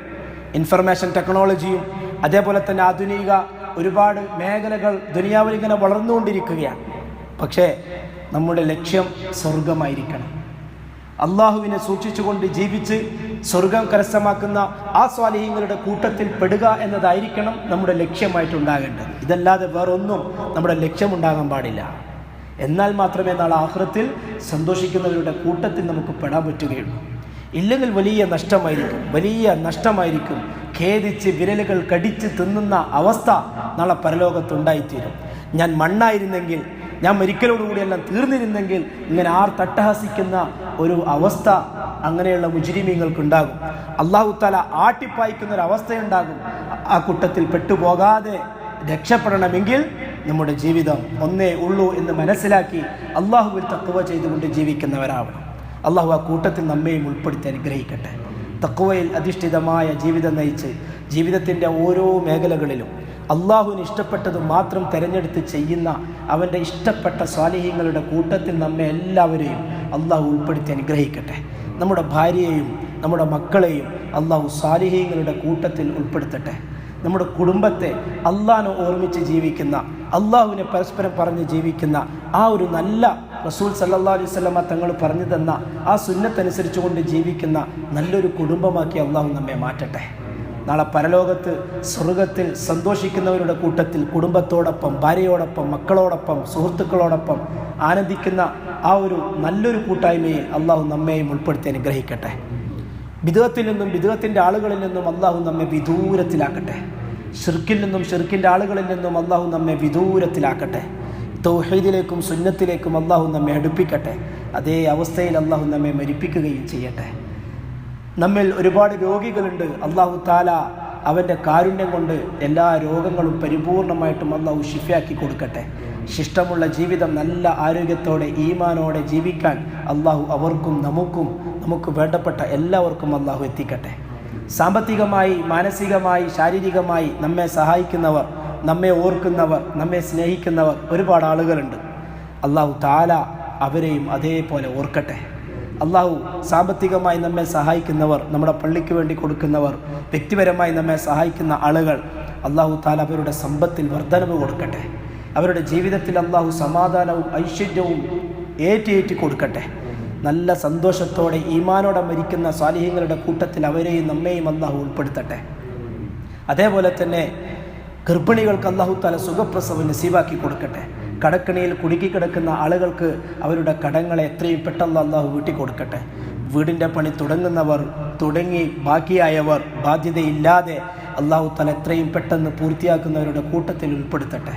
ഇൻഫർമേഷൻ ടെക്നോളജിയും അതേപോലെ തന്നെ ആധുനിക ഒരുപാട് മേഖലകൾ ദുനിയാവിൽ ഇങ്ങനെ വളർന്നുകൊണ്ടിരിക്കുകയാണ്. പക്ഷേ നമ്മുടെ ലക്ഷ്യം സ്വർഗമായിരിക്കണം. അള്ളാഹുവിനെ സൂക്ഷിച്ചുകൊണ്ട് ജീവിച്ച് സ്വർഗം കരസ്ഥമാക്കുന്ന ആ സ്വാലിഹീങ്ങളുടെ കൂട്ടത്തിൽ പെടുക എന്നതായിരിക്കണം നമ്മുടെ ലക്ഷ്യമായിട്ടുണ്ടാകേണ്ടത്. ഇതല്ലാതെ വേറൊന്നും നമ്മുടെ ലക്ഷ്യമുണ്ടാകാൻ പാടില്ല. എന്നാൽ മാത്രമേ നാളെ ആഖിറത്തിൽ സന്തോഷിക്കുന്നവരുടെ കൂട്ടത്തിൽ നമുക്ക് പെടാൻ പറ്റുകയുള്ളൂ. ഇല്ലെങ്കിൽ വലിയ നഷ്ടമായിരിക്കും. ഖേദിച്ച് വിരലുകൾ കടിച്ച് തിന്നുന്ന അവസ്ഥ നാളെ പരലോകത്തുണ്ടായിത്തീരും. ഞാൻ മണ്ണായിരുന്നെങ്കിൽ, ഞാൻ മരിക്കലോടുകൂടിയെല്ലാം തീർന്നിരുന്നെങ്കിൽ ഇങ്ങനെ തട്ടഹസിക്കുന്ന ഒരു അവസ്ഥ അങ്ങനെയുള്ള മുജ്രിമീങ്ങൾക്കുണ്ടാകും. അല്ലാഹു തആല ആട്ടിപ്പായിക്കുന്ന ഒരു അവസ്ഥയുണ്ടാകും. ആ കൂട്ടത്തിൽ പെട്ടുപോകാതെ രക്ഷപ്പെടണമെങ്കിൽ നമ്മുടെ ജീവിതം ഒന്നേ ഉള്ളൂ എന്ന് മനസ്സിലാക്കി അല്ലാഹുവിൽ തഖ്വ ചെയ്തുകൊണ്ട് ജീവിക്കുന്നവരാവണം. അല്ലാഹു ആ കൂട്ടത്തിൽ നമ്മയും ഉൾപ്പെടുത്തി അനുഗ്രഹിക്കട്ടെ. തഖ്വയിൽ അധിഷ്ഠിതമായ ജീവിതം നയിച്ച് ജീവിതത്തിൻ്റെ ഓരോ മേഖലകളിലും അള്ളാഹുവിന് ഇഷ്ടപ്പെട്ടത് മാത്രം തിരഞ്ഞെടുത്ത് ചെയ്യുന്ന അവൻ്റെ ഇഷ്ടപ്പെട്ട സ്വാലിഹീങ്ങളുടെ കൂട്ടത്തിൽ നമ്മെ എല്ലാവരെയും അള്ളാഹു ഉൾപ്പെടുത്തി അനുഗ്രഹിക്കട്ടെ. നമ്മുടെ ഭാര്യയെയും നമ്മുടെ മക്കളെയും അള്ളാഹു സ്വാലിഹീങ്ങളുടെ കൂട്ടത്തിൽ ഉൾപ്പെടുത്തട്ടെ. നമ്മുടെ കുടുംബത്തെ അള്ളാഹിനെ ഓർമ്മിച്ച് ജീവിക്കുന്ന, അള്ളാഹുവിനെ പരസ്പരം പറഞ്ഞ് ജീവിക്കുന്ന ആ ഒരു നല്ല റസൂൽ സല്ലല്ലാഹു അലൈഹി വസല്ലമ തങ്ങൾ പറഞ്ഞു തന്ന ആ സുന്നത്തനുസരിച്ച് കൊണ്ട് ജീവിക്കുന്ന നല്ലൊരു കുടുംബമാക്കി അള്ളാഹു നമ്മെ മാറ്റട്ടെ. നാളെ പരലോകത്ത് സ്വർഗത്തിൽ സന്തോഷിക്കുന്നവരുടെ കൂട്ടത്തിൽ കുടുംബത്തോടൊപ്പം, ഭാര്യയോടൊപ്പം, മക്കളോടൊപ്പം, സുഹൃത്തുക്കളോടൊപ്പം ആനന്ദിക്കുന്ന ആ ഒരു നല്ലൊരു കൂട്ടായ്മയിൽ അള്ളാഹു നമ്മെയും ഉൾപ്പെടുത്തി അനുഗ്രഹിക്കട്ടെ. ബിദ്അത്തിൽ നിന്നും ബിദ്അത്തിൻ്റെ ആളുകളിൽ നിന്നും അള്ളാഹു നമ്മെ വിദൂരത്തിലാക്കട്ടെ. ശിർക്കിൽ നിന്നും ശിർക്കിൻ്റെ ആളുകളിൽ നിന്നും അള്ളാഹു നമ്മെ വിദൂരത്തിലാക്കട്ടെ. തൗഹീദിലേക്കും സുന്നത്തിലേക്കും അള്ളാഹു നമ്മെ അടുപ്പിക്കട്ടെ. അതേ അവസ്ഥയിൽ അള്ളാഹു നമ്മെ മരിപ്പിക്കുകയും ചെയ്യട്ടെ. നമ്മിൽ ഒരുപാട് രോഗികളുണ്ട്. അള്ളാഹു താല അവൻ്റെ കാരുണ്യം കൊണ്ട് എല്ലാ രോഗങ്ങളും പരിപൂർണമായിട്ടും അള്ളാഹു ശിഫയാക്കി കൊടുക്കട്ടെ. ശിഷ്ടമുള്ള ജീവിതം നല്ല ആരോഗ്യത്തോടെ ഈമാനോടെ ജീവിക്കാൻ അള്ളാഹു അവർക്കും നമുക്ക് വേണ്ടപ്പെട്ട എല്ലാവർക്കും അള്ളാഹു എത്തിക്കട്ടെ. സാമ്പത്തികമായി, മാനസികമായി, ശാരീരികമായി നമ്മെ സഹായിക്കുന്നവർ, നമ്മെ ഓർക്കുന്നവർ, നമ്മെ സ്നേഹിക്കുന്നവർ ഒരുപാട് ആളുകളുണ്ട്. അള്ളാഹു താല അവരെയും അതേപോലെ ഓർക്കട്ടെ. അള്ളാഹു സാമ്പത്തികമായി നമ്മെ സഹായിക്കുന്നവർ, നമ്മുടെ പള്ളിക്ക് വേണ്ടി കൊടുക്കുന്നവർ, വ്യക്തിപരമായി നമ്മെ സഹായിക്കുന്ന ആളുകൾ, അള്ളാഹു താല അവരുടെ സമ്പത്തിൽ വർധനവ് കൊടുക്കട്ടെ. അവരുടെ ജീവിതത്തിൽ അള്ളാഹു സമാധാനവും ഐശ്വര്യവും ഏറ്റി കൊടുക്കട്ടെ. നല്ല സന്തോഷത്തോടെ ഈമാനോടെ മരിക്കുന്ന സാലിഹ്യങ്ങളുടെ കൂട്ടത്തിൽ അവരെയും നമ്മെയും അള്ളാഹു ഉൾപ്പെടുത്തട്ടെ. അതേപോലെ തന്നെ ഗർഭിണികൾക്ക് അള്ളാഹു താല സുഖപ്രസവം നസീബാക്കി കൊടുക്കട്ടെ. കടക്കണിയിൽ കുടുക്കിക്കിടക്കുന്ന ആളുകൾക്ക് അവരുടെ കടങ്ങളെ എത്രയും പെട്ടെന്ന് അള്ളാഹു വീട്ടി കൊടുക്കട്ടെ. വീടിൻ്റെ പണി തുടങ്ങുന്നവർ, തുടങ്ങി ബാക്കിയായവർ, ബാധ്യതയില്ലാതെ അള്ളാഹു താല എത്രയും പെട്ടെന്ന് പൂർത്തിയാക്കുന്നവരുടെ കൂട്ടത്തിൽ ഉൾപ്പെടുത്തട്ടെ.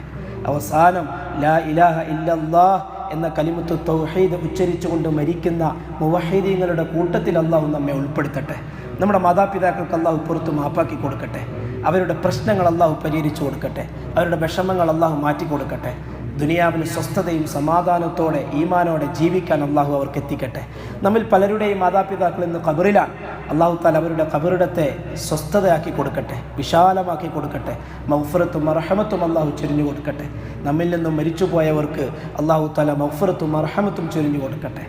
അവസാനം ലാ ഇലാഹ ഇല്ലല്ലാഹ് എന്ന കലിമത്തു തൗഹീദ് ഉച്ചരിച്ചുകൊണ്ട് മരിക്കുന്ന മുവഹീദീങ്ങളുടെ കൂട്ടത്തിൽ അള്ളാഹു നമ്മെ ഉൾപ്പെടുത്തട്ടെ. നമ്മുടെ മാതാപിതാക്കൾക്ക് അള്ളാഹു പുറത്ത് മാപ്പാക്കി കൊടുക്കട്ടെ. അവരുടെ പ്രശ്നങ്ങൾ അള്ളാഹു പരിഹരിച്ചു കൊടുക്കട്ടെ. അവരുടെ വിഷമങ്ങൾ അള്ളാഹു മാറ്റി കൊടുക്കട്ടെ. ദുനിയാവിൽ സ്വസ്ഥതയും സമാധാനത്തോടെ ഈമാനോടെ ജീവിക്കാൻ അള്ളാഹു അവർക്ക് എത്തിക്കട്ടെ. നമ്മിൽ പലരുടെയും മാതാപിതാക്കൾ ഇന്ന് ഖബറിലാണ്. അള്ളാഹു താല അവരുടെ ഖബറിടത്തെ സ്വസ്ഥതയാക്കി കൊടുക്കട്ടെ, വിശാലമാക്കി കൊടുക്കട്ടെ. മഗ്ഫിറത്തും മർഹമത്തും അള്ളാഹു ചൊരിഞ്ഞു കൊടുക്കട്ടെ. നമ്മിൽ നിന്നും മരിച്ചുപോയവർക്ക് അള്ളാഹു താല മഗ്ഫിറത്തും മർഹമത്തും ചൊരിഞ്ഞു കൊടുക്കട്ടെ.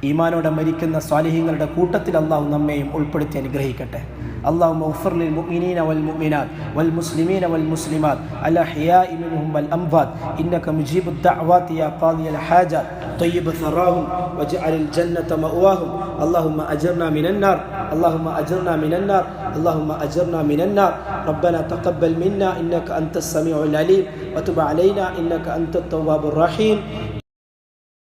ഈമാനോടെ മരിക്കുന്ന സ്വാലിഹീങ്ങളുടെ കൂട്ടത്തിൽ അള്ളാഹു നമ്മെയും ഉൾപ്പെടുത്തി അനുഗ്രഹിക്കട്ടെ. اللهم اغفر للمؤمنين والمؤمنات والمسلمين والمسلمات الأحياء منهم والأموات إنك مجيب الدعوات يا قاضي الحاجات طيب ثراهم واجعل الجنة مأواهم اللهم أجرنا من النار اللهم أجرنا من النار اللهم أجرنا من النار ربنا تقبل منا إنك أنت السميع العليم وتب علينا إنك أنت التواب الرحيم